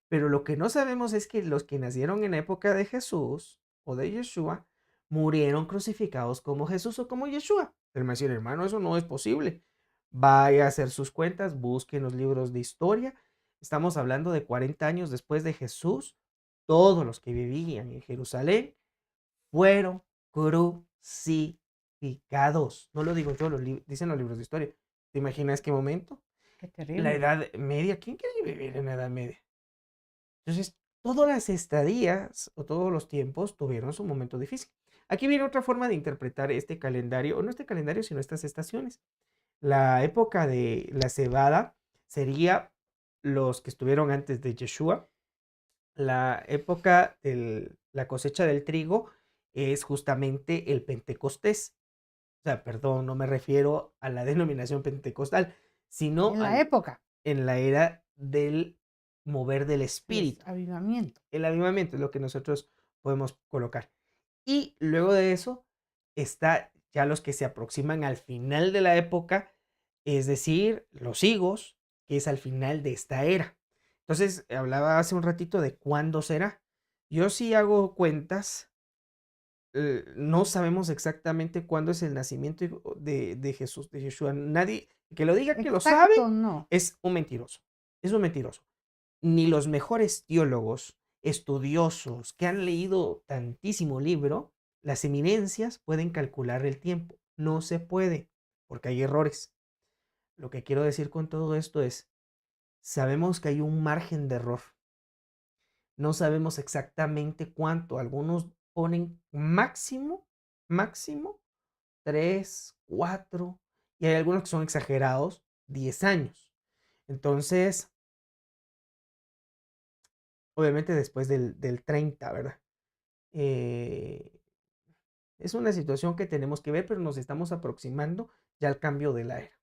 Pero lo que no sabemos es que los que nacieron en la época de Jesús o de Yeshua murieron crucificados como Jesús o como Yeshua. Él me decía, hermano, eso no es posible. Vaya a hacer sus cuentas, busquen los libros de historia. Estamos hablando de 40 años después de Jesús. Todos los que vivían en Jerusalén fueron crucificados. No lo digo yo, dicen los libros de historia. ¿Te imaginas qué momento? Qué La terrible. Edad Media. ¿Quién quiere vivir en la Edad Media? Entonces, todas las estadías o todos los tiempos tuvieron su momento difícil. Aquí viene otra forma de interpretar este calendario, o no este calendario, sino estas estaciones. La época de la cebada sería los que estuvieron antes de Yeshua. La época de la cosecha del trigo es justamente el Pentecostés. O sea, perdón, no me refiero a la denominación pentecostal, sino En la época, en la era del mover del el espíritu. avivamiento. El avivamiento es lo que nosotros podemos colocar. Y luego de eso está ya los que se aproximan al final de la época, es decir, los higos, que es al final de esta era. Entonces, hablaba hace un ratito de cuándo será. Yo sí hago cuentas, no sabemos exactamente cuándo es el nacimiento de Jesús, de Yeshua. Nadie que lo diga que lo sabe Exacto, no. es un mentiroso. Es un mentiroso. Ni los mejores teólogos, estudiosos, que han leído tantísimo libro, las eminencias pueden calcular el tiempo. No se puede, porque hay errores. Lo que quiero decir con todo esto es, sabemos que hay un margen de error. No sabemos exactamente cuánto. Algunos ponen máximo, máximo 3, 4, y hay algunos que son exagerados, 10 años. Entonces, obviamente después del 30, ¿verdad? Eh, es una situación que tenemos que ver, pero nos estamos aproximando ya al cambio de la era.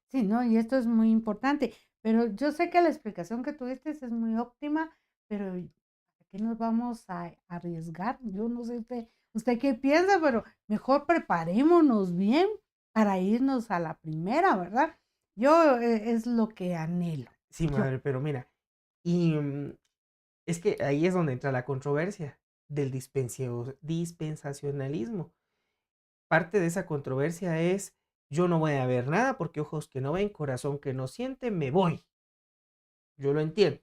Sí, no, y esto es muy importante, pero yo sé que la explicación que tuviste es muy óptima, pero ¿a qué nos vamos a arriesgar? Yo no sé usted qué piensa, pero mejor preparémonos bien para irnos a la primera, ¿verdad? Yo es lo que anhelo. Sí, Yo, madre, pero mira, y es que ahí es donde entra la controversia del dispensacionalismo. Parte de esa controversia es, yo no voy a ver nada porque ojos que no ven, corazón que no siente, me voy. Yo lo entiendo.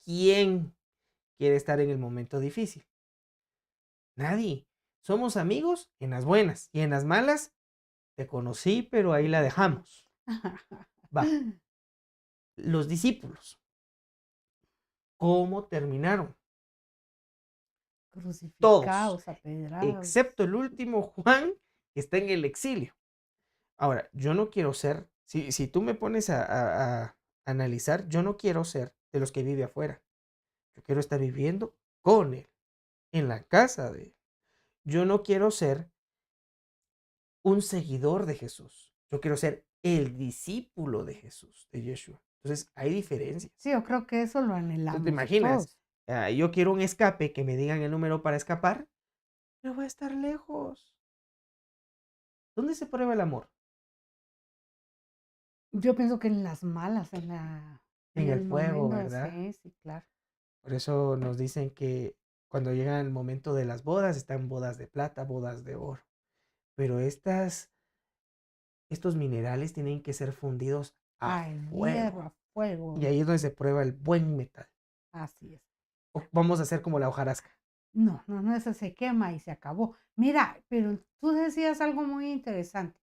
¿Quién quiere estar en el momento difícil? Nadie. Somos amigos en las buenas y en las malas. Te conocí, pero ahí la dejamos. Va. Los discípulos, ¿cómo terminaron? Todos, crucificados, apedrados. excepto el último Juan, que está en el exilio. Ahora, yo no quiero ser, si tú me pones a analizar, yo no quiero ser de los que vive afuera. Yo quiero estar viviendo con él, en la casa de él. Yo no quiero ser un seguidor de Jesús. Yo quiero ser el discípulo de Jesús, de Yeshua. Entonces, hay diferencias. Sí, yo creo que eso lo Entonces, te anhelamos imaginas, todos. yo quiero un escape, que me digan el número para escapar, pero voy a estar lejos. ¿Dónde se prueba el amor? Yo pienso que en las malas, En en el el fuego, momento, ¿verdad? sí, sí, claro. Por eso nos dicen que cuando llega el momento de las bodas, están bodas de plata, bodas de oro. Pero estos minerales tienen que ser fundidos a Al hierro, fuego. a fuego, Y ahí es donde se prueba el buen metal. así es. O vamos a hacer como la hojarasca. No, no, no, esa se quema y se acabó. Mira, pero tú decías algo muy interesante.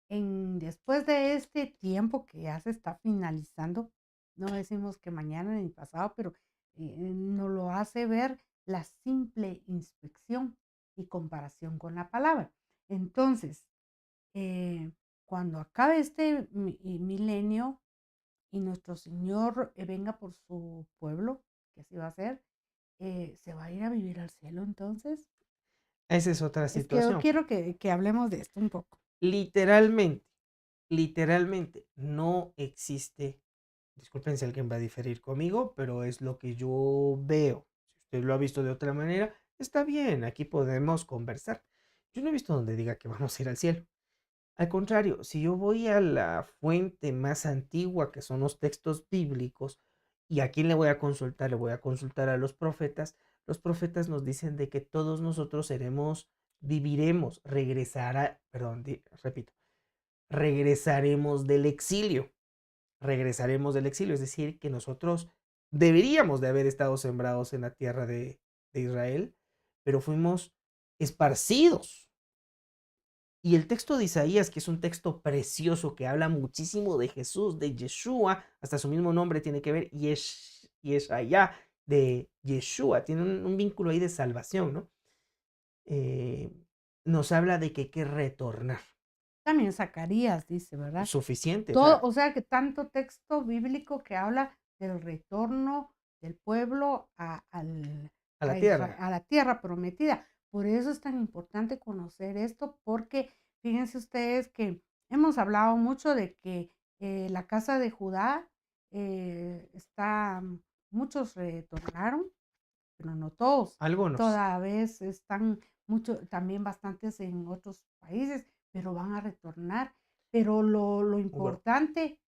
Después de este tiempo que ya se está finalizando, no decimos que mañana ni pasado, pero nos lo hace ver la simple inspección y comparación con la palabra. Entonces, eh, cuando acabe este milenio y nuestro Señor venga por su pueblo, que así va a ser, se va a ir a vivir al cielo entonces. Esa es otra Es que yo situación. quiero que hablemos de esto un poco. Literalmente, literalmente, no existe. Disculpen si alguien va a diferir conmigo, pero es lo que yo veo. Si usted lo ha visto de otra manera, está bien, aquí podemos conversar. Yo no he visto donde diga que vamos a ir al cielo. Al contrario, si yo voy a la fuente más antigua, que son los textos bíblicos, ¿y a quién le voy a consultar? Le voy a consultar a los profetas. Los profetas nos dicen de que todos nosotros seremos, viviremos, repito, regresaremos del exilio. Regresaremos del exilio, es decir, que nosotros deberíamos de haber estado sembrados en la tierra de Israel, pero fuimos esparcidos. Y el texto de Isaías, que es un texto precioso que habla muchísimo de Jesús, de Yeshua, hasta su mismo nombre tiene que ver, Yeshaya, de Yeshua, tiene un vínculo ahí de salvación, ¿no? Eh, Nos habla de que hay que retornar. También Zacarías dice, ¿verdad? Suficiente, o Todo, sea, o sea que tanto texto bíblico que habla del retorno del pueblo a la tierra. A la tierra prometida. Por eso es tan importante conocer esto, porque fíjense ustedes que hemos hablado mucho de que la casa de Judá está, muchos retornaron, pero no todos. Algunos. Toda vez están mucho, también bastantes en otros países, pero van a retornar. Pero Bueno, lo importante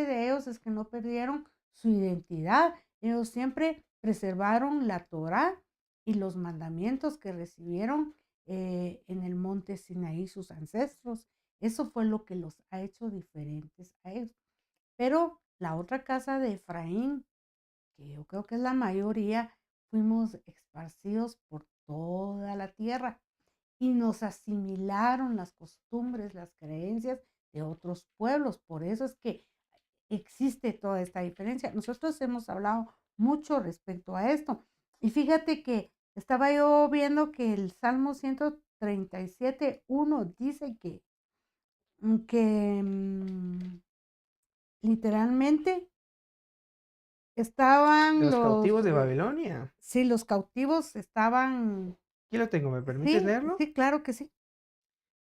de ellos es que no perdieron su identidad. Ellos siempre preservaron la Torá y los mandamientos que recibieron en el monte Sinaí sus ancestros. Eso fue lo que los ha hecho diferentes a ellos. Pero la otra casa de Efraín, que yo creo que es la mayoría, fuimos esparcidos por toda la tierra y nos asimilaron las costumbres, las creencias de otros pueblos. Por eso es que existe toda esta diferencia. Nosotros hemos hablado mucho respecto a esto. Y fíjate que estaba yo viendo que el Salmo 137:1 dice que literalmente estaban los cautivos de Babilonia. sí, los cautivos estaban, Aquí lo tengo, ¿me permites sí, leerlo? sí, claro que sí.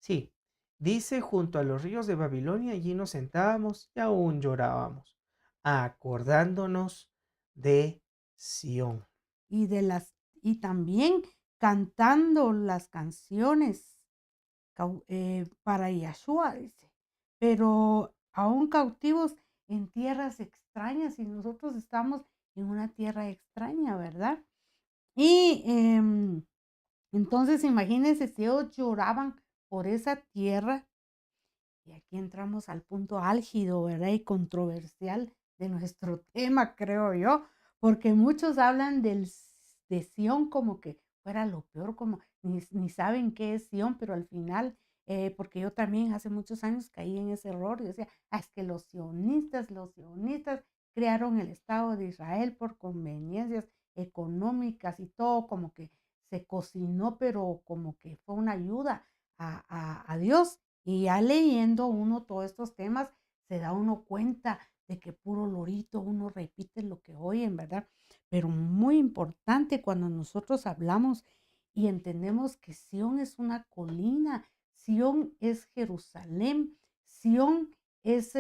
Sí, dice, junto a los ríos de Babilonia, allí nos sentábamos y aún llorábamos, acordándonos de Sión. Y también cantando las canciones para Yahshua, dice, pero aún cautivos en tierras extrañas y nosotros estamos en una tierra extraña, ¿verdad? Y entonces imagínense si ellos lloraban por esa tierra. Y aquí entramos al punto álgido, ¿verdad? Y controversial de nuestro tema, creo yo, porque muchos hablan de Sión como que fuera lo peor, como ni saben qué es Sión, pero al final, porque yo también hace muchos años caí en ese error y decía, es que los sionistas crearon el Estado de Israel por conveniencias económicas y todo, como que se cocinó, pero como que fue una ayuda a Dios. Y ya leyendo uno todos estos temas, se da uno cuenta de que puro lorito uno repite lo que oyen, ¿verdad? Pero muy importante cuando nosotros hablamos y entendemos que Sión es una colina, Sión es Jerusalén, Sión es,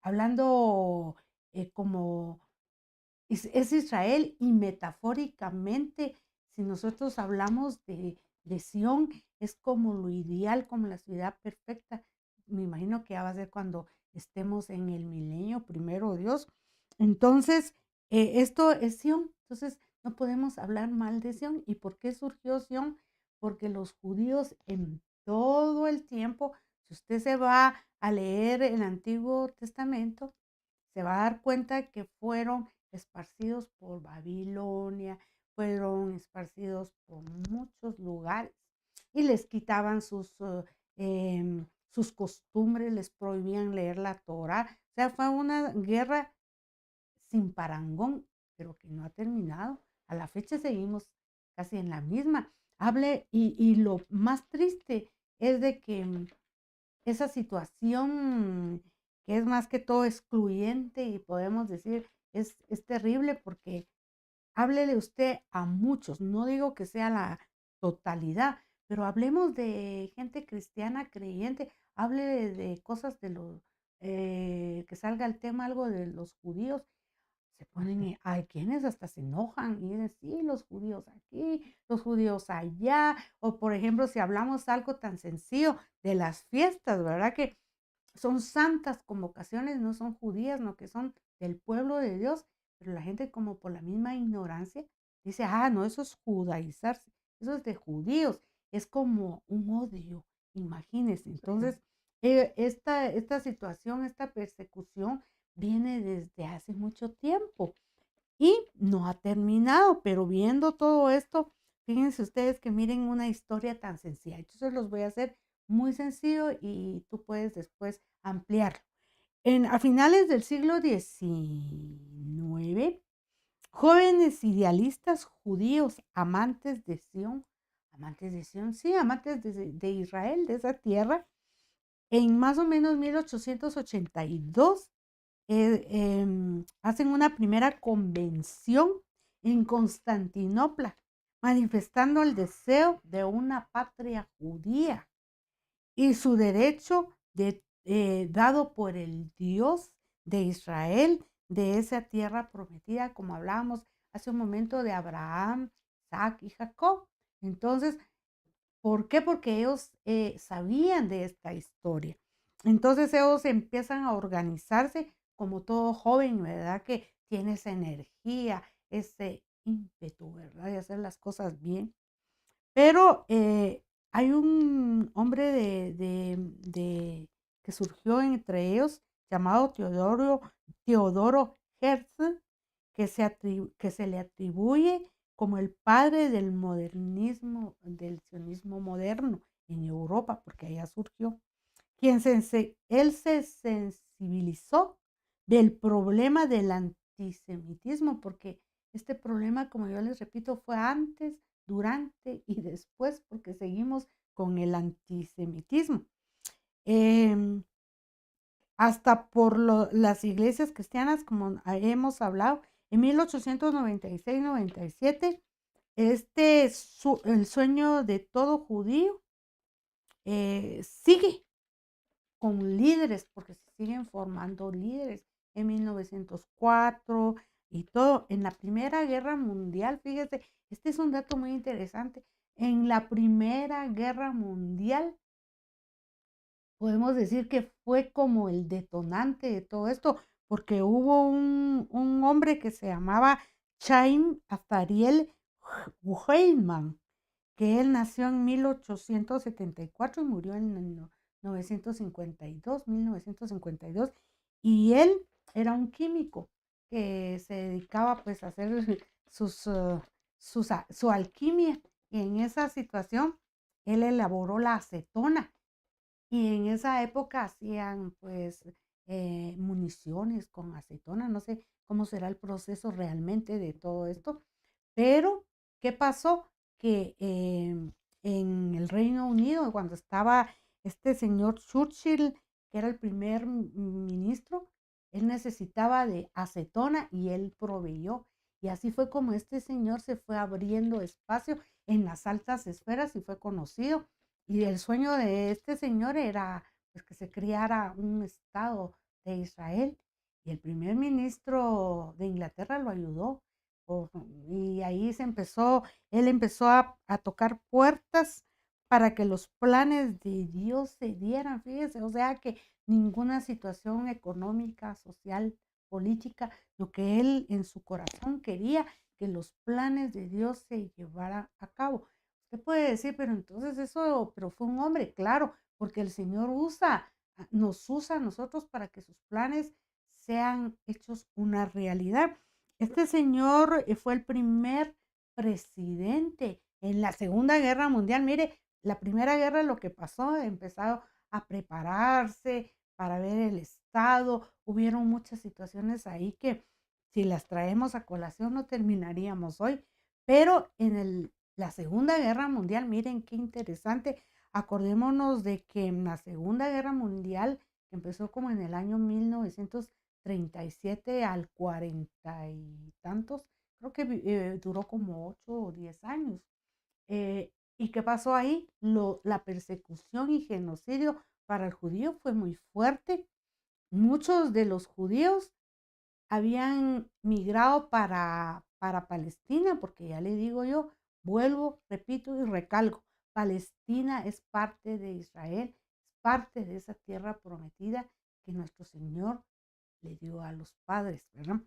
hablando como es Israel, y metafóricamente, si nosotros hablamos de Sión, es como lo ideal, como la ciudad perfecta. Me imagino que ya va a ser cuando estemos en el milenio, primero Dios. Entonces, esto es Sión. Entonces, no podemos hablar mal de Sión. ¿Y por qué surgió Sión? Porque los judíos en todo el tiempo, si usted se va a leer el Antiguo Testamento, se va a dar cuenta que fueron esparcidos por Babilonia, fueron esparcidos por muchos lugares y les quitaban sus costumbres, les prohibían leer la Torah. O sea, fue una guerra sin parangón, pero que no ha terminado. A la fecha seguimos casi en la misma. Y lo más triste es de que esa situación que es más que todo excluyente y podemos decir es terrible porque háblele usted a muchos, no digo que sea la totalidad, pero hablemos de gente cristiana creyente, hable de cosas de los, que salga el tema algo de los judíos, se ponen, hay quienes hasta se enojan y dicen, sí, los judíos aquí, los judíos allá, o por ejemplo, si hablamos algo tan sencillo de las fiestas, ¿verdad? Que son santas convocaciones, no son judías, no que son del pueblo de Dios, pero la gente como por la misma ignorancia dice, ah, no, eso es judaizarse, eso es de judíos, es como un odio, imagínense. Entonces, esta situación, esta persecución viene desde hace mucho tiempo y no ha terminado, pero viendo todo esto, fíjense ustedes que miren una historia tan sencilla. Entonces los voy a hacer muy sencillo y tú puedes después ampliarlo. A finales del siglo XIX, jóvenes idealistas judíos, amantes de Sión, sí, amantes de Israel, de esa tierra, en más o menos 1882 hacen una primera convención en Constantinopla, manifestando el deseo de una patria judía y su derecho dado por el Dios de Israel, de esa tierra prometida, como hablábamos hace un momento de Abraham, Isaac y Jacob. Entonces, ¿por qué? Porque ellos sabían de esta historia. Entonces ellos empiezan a organizarse como todo joven, ¿verdad? Que tiene esa energía, ese ímpetu, ¿verdad? De hacer las cosas bien. Pero hay un hombre que surgió entre ellos llamado Teodoro Herzl, que se le atribuye como el padre del modernismo, del sionismo moderno en Europa, porque allá surgió, él se sensibilizó del problema del antisemitismo, porque este problema, como yo les repito, fue antes, durante y después, porque seguimos con el antisemitismo. Em, Hasta por las iglesias cristianas, como hemos hablado, en 1896-97, el sueño de todo judío sigue con líderes, porque se siguen formando líderes en 1904 y todo. En la Primera Guerra Mundial, fíjese, este es un dato muy interesante. En la Primera Guerra Mundial, podemos decir que fue como el detonante de todo esto, porque hubo un hombre que se llamaba Chaim Azariel Weimann, que él nació en 1874 y murió en 1952, y él era un químico que se dedicaba pues a hacer su alquimia, y en esa situación él elaboró la acetona, y en esa época hacían pues municiones con acetona, no sé cómo será el proceso realmente de todo esto, Pero, ¿qué pasó? Que en el Reino Unido, cuando estaba este señor Churchill, que era el primer ministro, él necesitaba de acetona y él proveyó. Y así fue como este señor se fue abriendo espacio en las altas esferas y fue conocido. Y el sueño de este señor era pues, que se creara un Estado de Israel. Y el primer ministro de Inglaterra lo ayudó. Y ahí él empezó a tocar puertas para que los planes de Dios se dieran, fíjese, o sea que ninguna situación económica, social, política, lo que él en su corazón quería, que los planes de Dios se llevaran a cabo. Usted puede decir, pero entonces eso, pero fue un hombre, claro, porque el Señor nos usa a nosotros para que sus planes sean hechos una realidad. Este señor fue el primer presidente en la Segunda Guerra Mundial. Mire, la Primera Guerra lo que pasó, empezó a prepararse para ver el Estado. Hubieron muchas situaciones ahí que si las traemos a colación no terminaríamos hoy. Pero la Segunda Guerra Mundial, miren qué interesante. Acordémonos de que en la Segunda Guerra Mundial, que empezó como en el año 1937 al 40 y tantos, creo que duró como 8 o 10 años. ¿Y qué pasó ahí? La persecución y genocidio para el judío fue muy fuerte. Muchos de los judíos habían migrado para Palestina, porque ya le digo yo, vuelvo, repito y recalco, Palestina es parte de Israel, es parte de esa tierra prometida que nuestro Señor le dio a los padres, ¿verdad?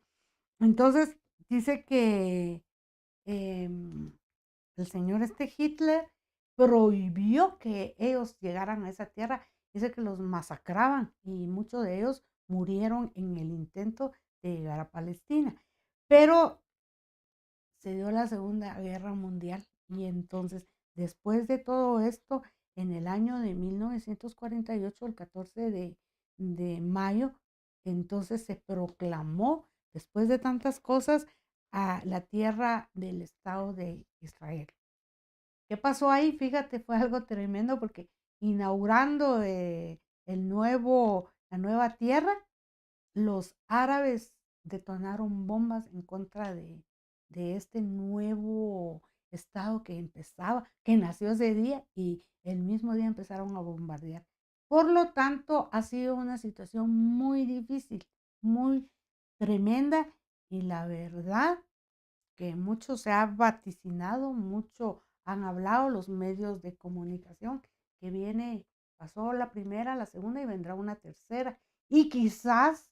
Entonces, dice que em, el señor Hitler prohibió que ellos llegaran a esa tierra, dice que los masacraban y muchos de ellos murieron en el intento de llegar a Palestina. Pero se dio la Segunda Guerra Mundial y entonces, después de todo esto, en el año de 1948, el 14 de mayo, entonces se proclamó, después de tantas cosas, a la tierra del Estado de Israel. ¿Qué pasó ahí? Fíjate, fue algo tremendo porque inaugurando la nueva tierra, los árabes detonaron bombas en contra de este nuevo estado que empezaba, que nació ese día y el mismo día empezaron a bombardear. Por lo tanto, ha sido una situación muy difícil, muy tremenda y la verdad que mucho se ha vaticinado, mucho han hablado los medios de comunicación que pasó la primera, la segunda y vendrá una tercera. Y quizás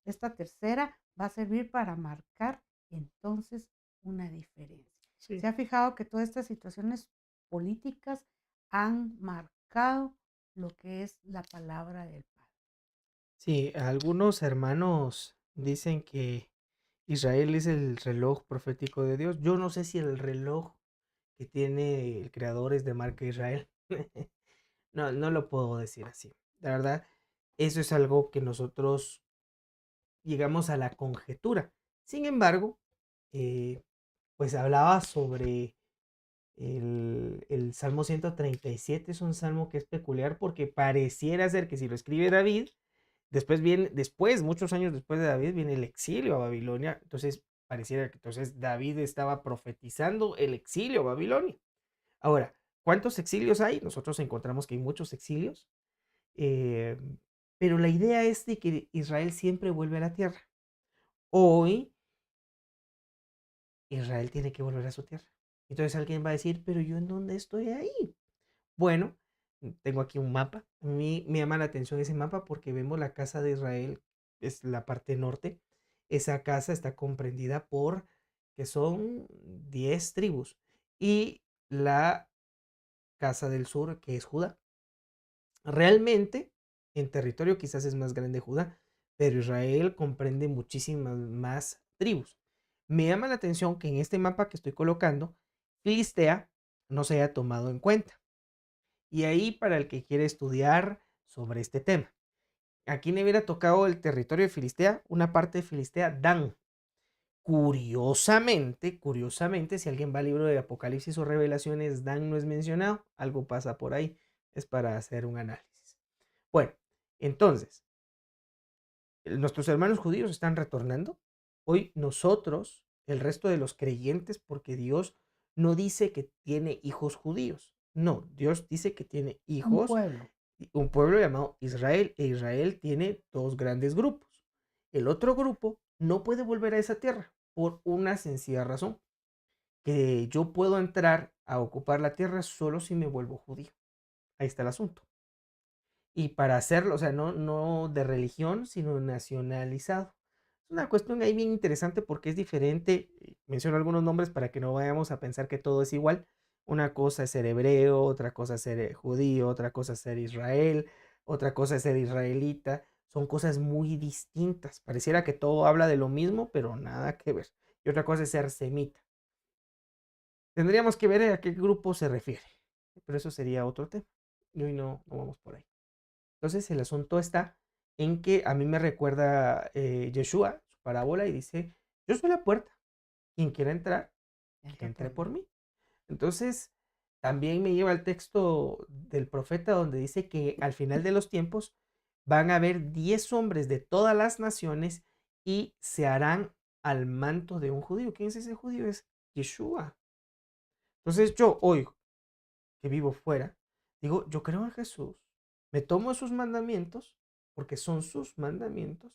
esta tercera va a servir para marcar entonces una diferencia. Sí. ¿Se ha fijado que todas estas situaciones políticas han marcado lo que es la palabra del Padre? Sí, algunos hermanos dicen que Israel es el reloj profético de Dios. Yo no sé si el reloj que tiene el creador es de marca Israel. No, no lo puedo decir así. La verdad, eso es algo que nosotros llegamos a la conjetura. Sin embargo, pues hablaba sobre el Salmo 137. Es un salmo que es peculiar porque pareciera ser que si lo escribe David, después, muchos años después de David, viene el exilio a Babilonia. Entonces, pareciera que entonces David estaba profetizando el exilio a Babilonia. Ahora, ¿cuántos exilios hay? Nosotros encontramos que hay muchos exilios, eh, pero la idea es de que Israel siempre vuelve a la tierra. Hoy, Israel tiene que volver a su tierra. Entonces alguien va a decir, pero yo en dónde estoy ahí. Bueno, tengo aquí un mapa. A mí me llama la atención ese mapa porque vemos la casa de Israel, es la parte norte. Esa casa está comprendida por que son 10 tribus. Y la casa del sur, que es Judá. Realmente, en territorio quizás es más grande Judá, pero Israel comprende muchísimas más tribus. Me llama la atención que en este mapa que estoy colocando, Filistea no se haya tomado en cuenta. Y ahí para el que quiere estudiar sobre este tema. Aquí me hubiera tocado el territorio de Filistea, una parte de Filistea, Dan. Curiosamente, si alguien va al libro de Apocalipsis o Revelaciones, Dan no es mencionado, algo pasa por ahí, es para hacer un análisis. Bueno, entonces, nuestros hermanos judíos están retornando. Hoy nosotros, el resto de los creyentes, porque Dios no dice que tiene hijos judíos, no, Dios dice que tiene Un hijos, pueblo. un pueblo llamado Israel, e Israel tiene dos grandes grupos. El otro grupo no puede volver a esa tierra por una sencilla razón, que yo puedo entrar a ocupar la tierra solo si me vuelvo judío. Ahí está el asunto. Y para hacerlo, o sea, no de religión, sino nacionalizado. Es una cuestión ahí bien interesante porque es diferente. Menciono algunos nombres para que no vayamos a pensar que todo es igual. Una cosa es ser hebreo, otra cosa es ser judío, otra cosa es ser Israel, otra cosa es ser israelita. Son cosas muy distintas. Pareciera que todo habla de lo mismo, pero nada que ver. Y otra cosa es ser semita. Tendríamos que ver a qué grupo se refiere, pero eso sería otro tema. Y hoy no vamos por ahí. Entonces el asunto está en que a mí me recuerda Yeshua, su parábola, y dice, yo soy la puerta, quien quiera entrar, que Entra entre por por mí. mí. Entonces también me lleva al texto del profeta donde dice que al final de los tiempos van a haber 10 hombres de todas las naciones y se harán al manto de un judío. ¿Quién es ese judío? Es Yeshua. Entonces yo hoy que vivo fuera, digo, yo creo en Jesús, me tomo sus mandamientos, porque son sus mandamientos,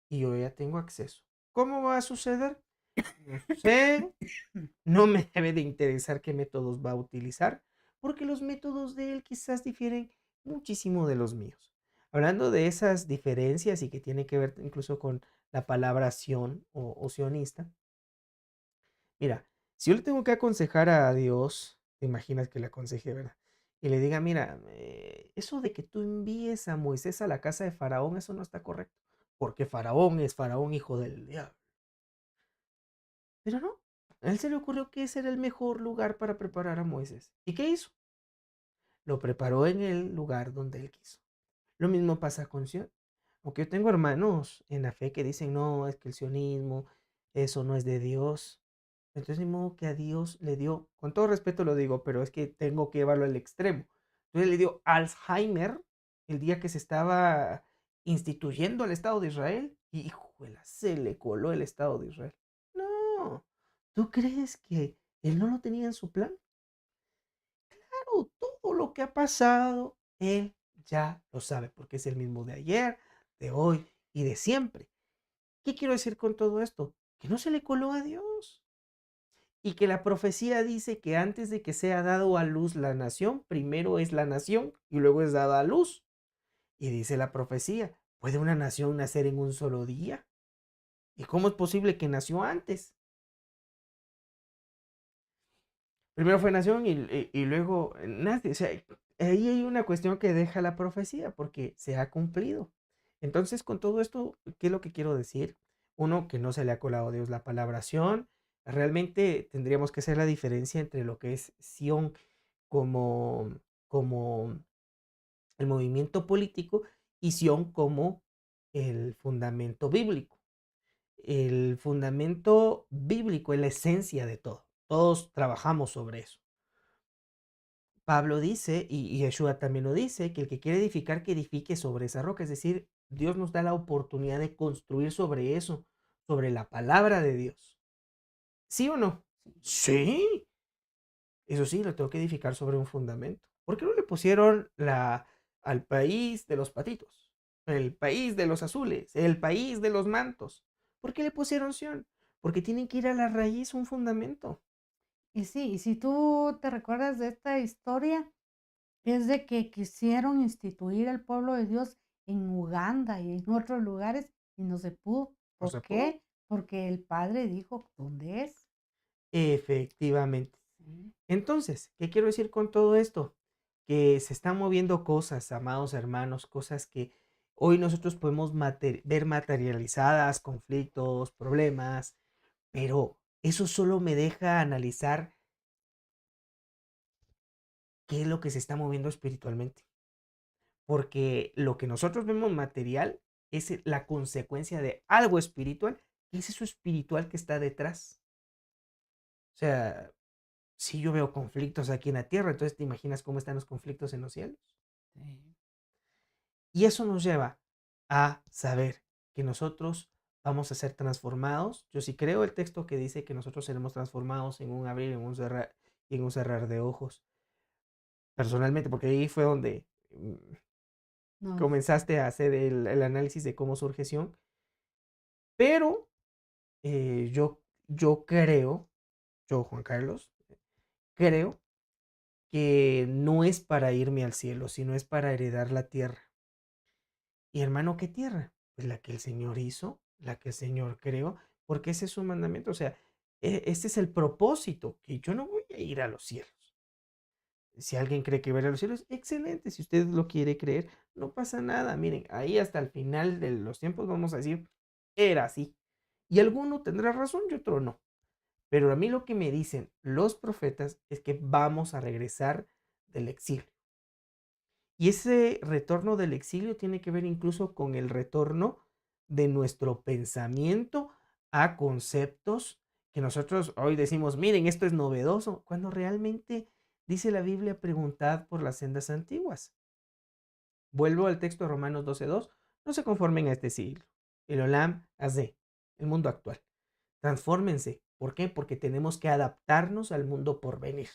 y yo ya tengo acceso. ¿Cómo va a suceder? No sé, no me debe de interesar qué métodos va a utilizar, porque los métodos de él quizás difieren muchísimo de los míos. Hablando de esas diferencias y que tiene que ver incluso con la palabra sion o sionista, mira, si yo le tengo que aconsejar a Dios, te imaginas que le aconseje, ¿verdad? Y le diga, mira, eso de que tú envíes a Moisés a la casa de Faraón, eso no está correcto, porque Faraón es Faraón hijo del diablo. Pero no, a él se le ocurrió que ese era el mejor lugar para preparar a Moisés. ¿Y qué hizo? Lo preparó en el lugar donde él quiso. Lo mismo pasa con Sion. Aunque yo tengo hermanos en la fe que dicen, no, es que el sionismo, eso no es de Dios. Entonces, ni modo que a Dios le dio, con todo respeto lo digo, pero es que tengo que llevarlo al extremo. Entonces le dio Alzheimer el día que se estaba instituyendo el Estado de Israel. Y, hijuela, se le coló el Estado de Israel. No, ¿tú crees que él no lo tenía en su plan? Claro, todo lo que ha pasado, él ya lo sabe, porque es el mismo de ayer, de hoy y de siempre. ¿Qué quiero decir con todo esto? Que no se le coló a Dios. Y que la profecía dice que antes de que sea dado a luz la nación, primero es la nación y luego es dada a luz. Y dice la profecía, ¿puede una nación nacer en un solo día? ¿Y cómo es posible que nació antes? Primero fue nación y luego nace. O sea, ahí hay una cuestión que deja la profecía porque se ha cumplido. Entonces, con todo esto, ¿qué es lo que quiero decir? Uno, que no se le ha colado a Dios la palabra Sión. Realmente tendríamos que hacer la diferencia entre lo que es Sión como el movimiento político y Sión como el fundamento bíblico. El fundamento bíblico es la esencia de todo. Todos trabajamos sobre eso. Pablo dice, y Yeshua también lo dice, que el que quiere edificar, que edifique sobre esa roca. Es decir, Dios nos da la oportunidad de construir sobre eso, sobre la palabra de Dios. ¿Sí o no? Sí. Eso sí, lo tengo que edificar sobre un fundamento. ¿Por qué no le pusieron al país de los patitos? El país de los azules, el país de los mantos. ¿Por qué le pusieron Sión? Porque tienen que ir a la raíz, un fundamento. Y sí, y si tú te recuerdas de esta historia, es de que quisieron instituir el pueblo de Dios en Uganda y en otros lugares y no se pudo. No ¿Por se pudo. qué? Porque el padre dijo, ¿dónde es? Efectivamente. Sí. Entonces, ¿qué quiero decir con todo esto? Que se están moviendo cosas, amados hermanos, cosas que hoy nosotros podemos ver materializadas, conflictos, problemas, pero eso solo me deja analizar qué es lo que se está moviendo espiritualmente. Porque lo que nosotros vemos material es la consecuencia de algo espiritual ¿qué es eso espiritual que está detrás? O sea, si yo veo conflictos aquí en la tierra, entonces te imaginas cómo están los conflictos en los cielos. Sí. Y eso nos lleva a saber que nosotros vamos a ser transformados. Yo sí creo el texto que dice que nosotros seremos transformados en un abrir y en un cerrar de ojos. Personalmente, porque ahí fue donde No, sí. comenzaste a hacer el análisis de cómo surge Sion. Pero yo creo, yo Juan Carlos, creo que no es para irme al cielo, sino es para heredar la tierra. Y hermano, ¿qué tierra? Pues la que el Señor hizo, la que el Señor creó, porque ese es su mandamiento. O sea, ese es el propósito, que yo no voy a ir a los cielos. Si alguien cree que va a ir a los cielos, excelente. Si usted lo quiere creer, no pasa nada. Miren, ahí hasta el final de los tiempos vamos a decir, era así. Y alguno tendrá razón y otro no. Pero a mí lo que me dicen los profetas es que vamos a regresar del exilio. Y ese retorno del exilio tiene que ver incluso con el retorno de nuestro pensamiento a conceptos que nosotros hoy decimos, miren, esto es novedoso, cuando realmente dice la Biblia, preguntad por las sendas antiguas. Vuelvo al texto de Romanos 12:2, no se conformen a este siglo, el Olam Hazé, el mundo actual. Transfórmense. ¿Por qué? Porque tenemos que adaptarnos al mundo por venir.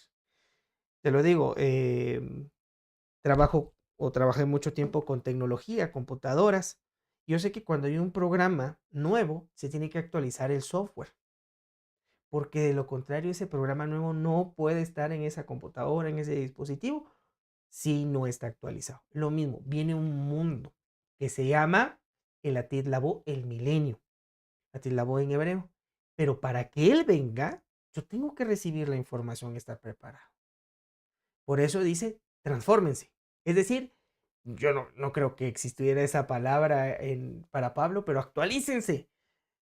Te lo digo, trabajé mucho tiempo con tecnología, computadoras. Yo sé que cuando hay un programa nuevo, se tiene que actualizar el software, porque de lo contrario ese programa nuevo no puede estar en esa computadora, en ese dispositivo, si no está actualizado. Lo mismo, viene un mundo que se llama el Atid Labo, el milenio, Atid Labo en hebreo. Pero para que él venga, yo tengo que recibir la información y estar preparado. Por eso dice, transfórmense. Es decir, yo no creo que existiera esa palabra para Pablo, pero actualícense.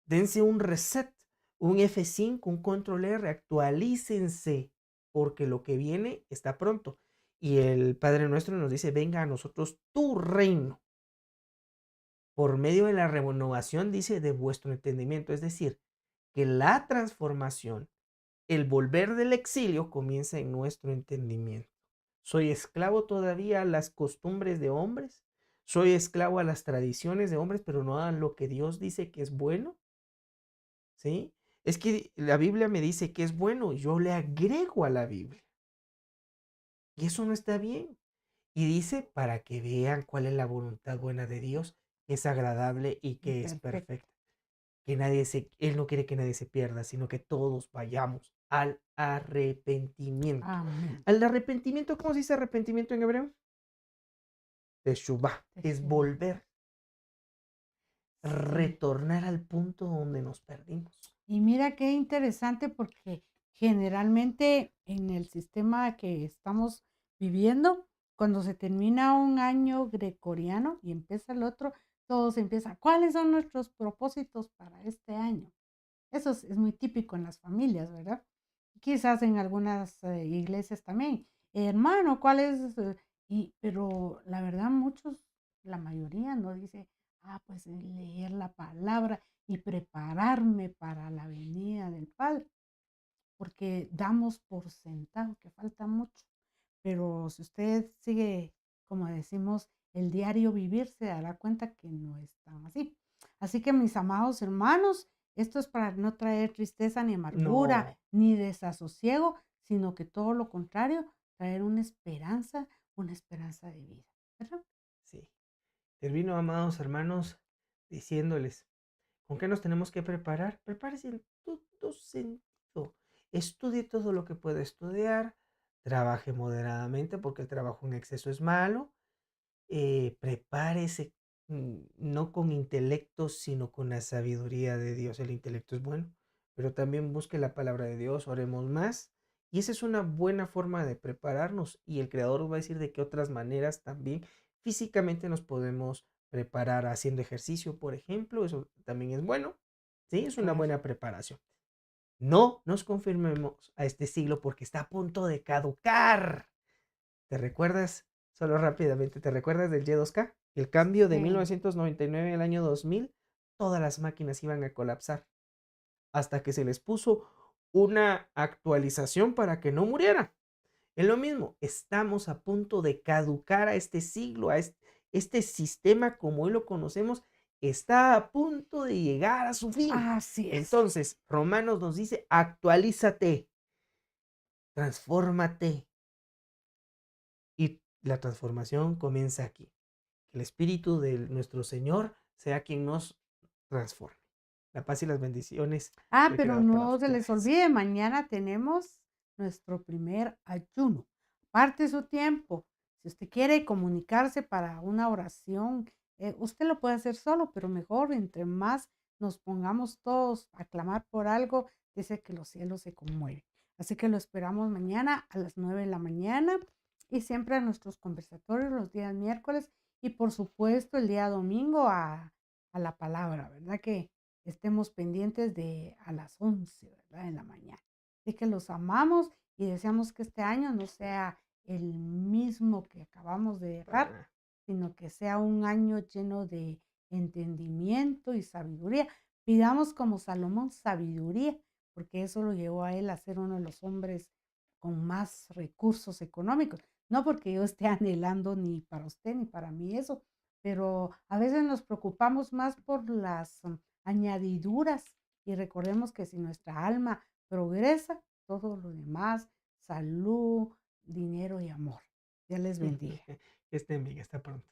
Dense un reset, un F5, un control R, actualícense, porque lo que viene está pronto. Y el Padre Nuestro nos dice, venga a nosotros tu reino. Por medio de la renovación, dice, de vuestro entendimiento. Es decir, que la transformación, el volver del exilio comienza en nuestro entendimiento. Soy esclavo todavía a las costumbres de hombres. Soy esclavo a las tradiciones de hombres, pero no a lo que Dios dice que es bueno. ¿Sí? Es que la Biblia me dice que es bueno y yo le agrego a la Biblia. Y eso no está bien. Y dice para que vean cuál es la voluntad buena de Dios, que es agradable y que es Perfecto. perfecta. Él no quiere que nadie se pierda, sino que todos vayamos al arrepentimiento. Amén. Al arrepentimiento, ¿cómo se dice arrepentimiento en hebreo? Teshuvah, es Teshuva. volver, Sí. retornar al punto donde nos perdimos. Y mira qué interesante porque generalmente en el sistema que estamos viviendo, cuando se termina un año gregoriano y empieza el otro, todos empiezan, ¿cuáles son nuestros propósitos para este año? Eso es muy típico en las familias, ¿verdad? Quizás en algunas iglesias también. Hermano, ¿cuál es? Pero la verdad, muchos, la mayoría no dice, pues leer la palabra y prepararme para la venida del Padre, porque damos por sentado que falta mucho. Pero si usted sigue, como decimos, el diario vivir, se dará cuenta que no es tan así. Así que mis amados hermanos, esto es para no traer tristeza ni amargura No, ni desasosiego, sino que todo lo contrario, traer una esperanza de vida, ¿verdad? sí. Termino, amados hermanos, diciéndoles, ¿con qué nos tenemos que preparar? Prepárese en todo sentido. Estudie todo lo que pueda estudiar, trabaje moderadamente porque el trabajo en exceso es malo. Prepárese no con intelecto, sino con la sabiduría de Dios. El intelecto es bueno, pero también busque la palabra de Dios, oremos más. Y esa es una buena forma de prepararnos. Y el Creador va a decir de qué otras maneras también físicamente nos podemos preparar haciendo ejercicio, por ejemplo. Eso también es bueno. Sí, es una Claro. buena preparación. No nos confirmemos a este siglo porque está a punto de caducar. ¿Te recuerdas? Solo rápidamente, ¿te recuerdas del Y2K? El cambio de Sí, 1999 al año 2000, todas las máquinas iban a colapsar. hasta que se les puso una actualización para que no murieran. Es lo mismo, estamos a punto de caducar a este siglo, este sistema como hoy lo conocemos, está a punto de llegar a su fin. Así es. Entonces, Romanos nos dice, actualízate, transfórmate. Y la transformación comienza aquí. Que el Espíritu de nuestro Señor sea quien nos transforme. La paz y las bendiciones Ah, del pero Creador para no se les ustedes. olvide, mañana tenemos nuestro primer ayuno. Aparte su tiempo. Si usted quiere comunicarse para una oración, usted lo puede hacer solo, pero mejor entre más nos pongamos todos a clamar por algo, dice que los cielos se conmueven. Así que lo esperamos mañana a las 9 de la mañana y siempre a nuestros conversatorios los días miércoles y por supuesto el día domingo a la palabra, ¿verdad? Que estemos pendientes de a las 11, ¿verdad? En la mañana. Así que los amamos y deseamos que este año no sea el mismo que acabamos de dejar, Ah, sino que sea un año lleno de entendimiento y sabiduría. Pidamos como Salomón sabiduría, porque eso lo llevó a él a ser uno de los hombres con más recursos económicos. No porque yo esté anhelando ni para usted ni para mí eso, pero a veces nos preocupamos más por las añadiduras y recordemos que si nuestra alma progresa, todo lo demás, salud, dinero y amor. Dios les bendiga. que estén bien, hasta pronto.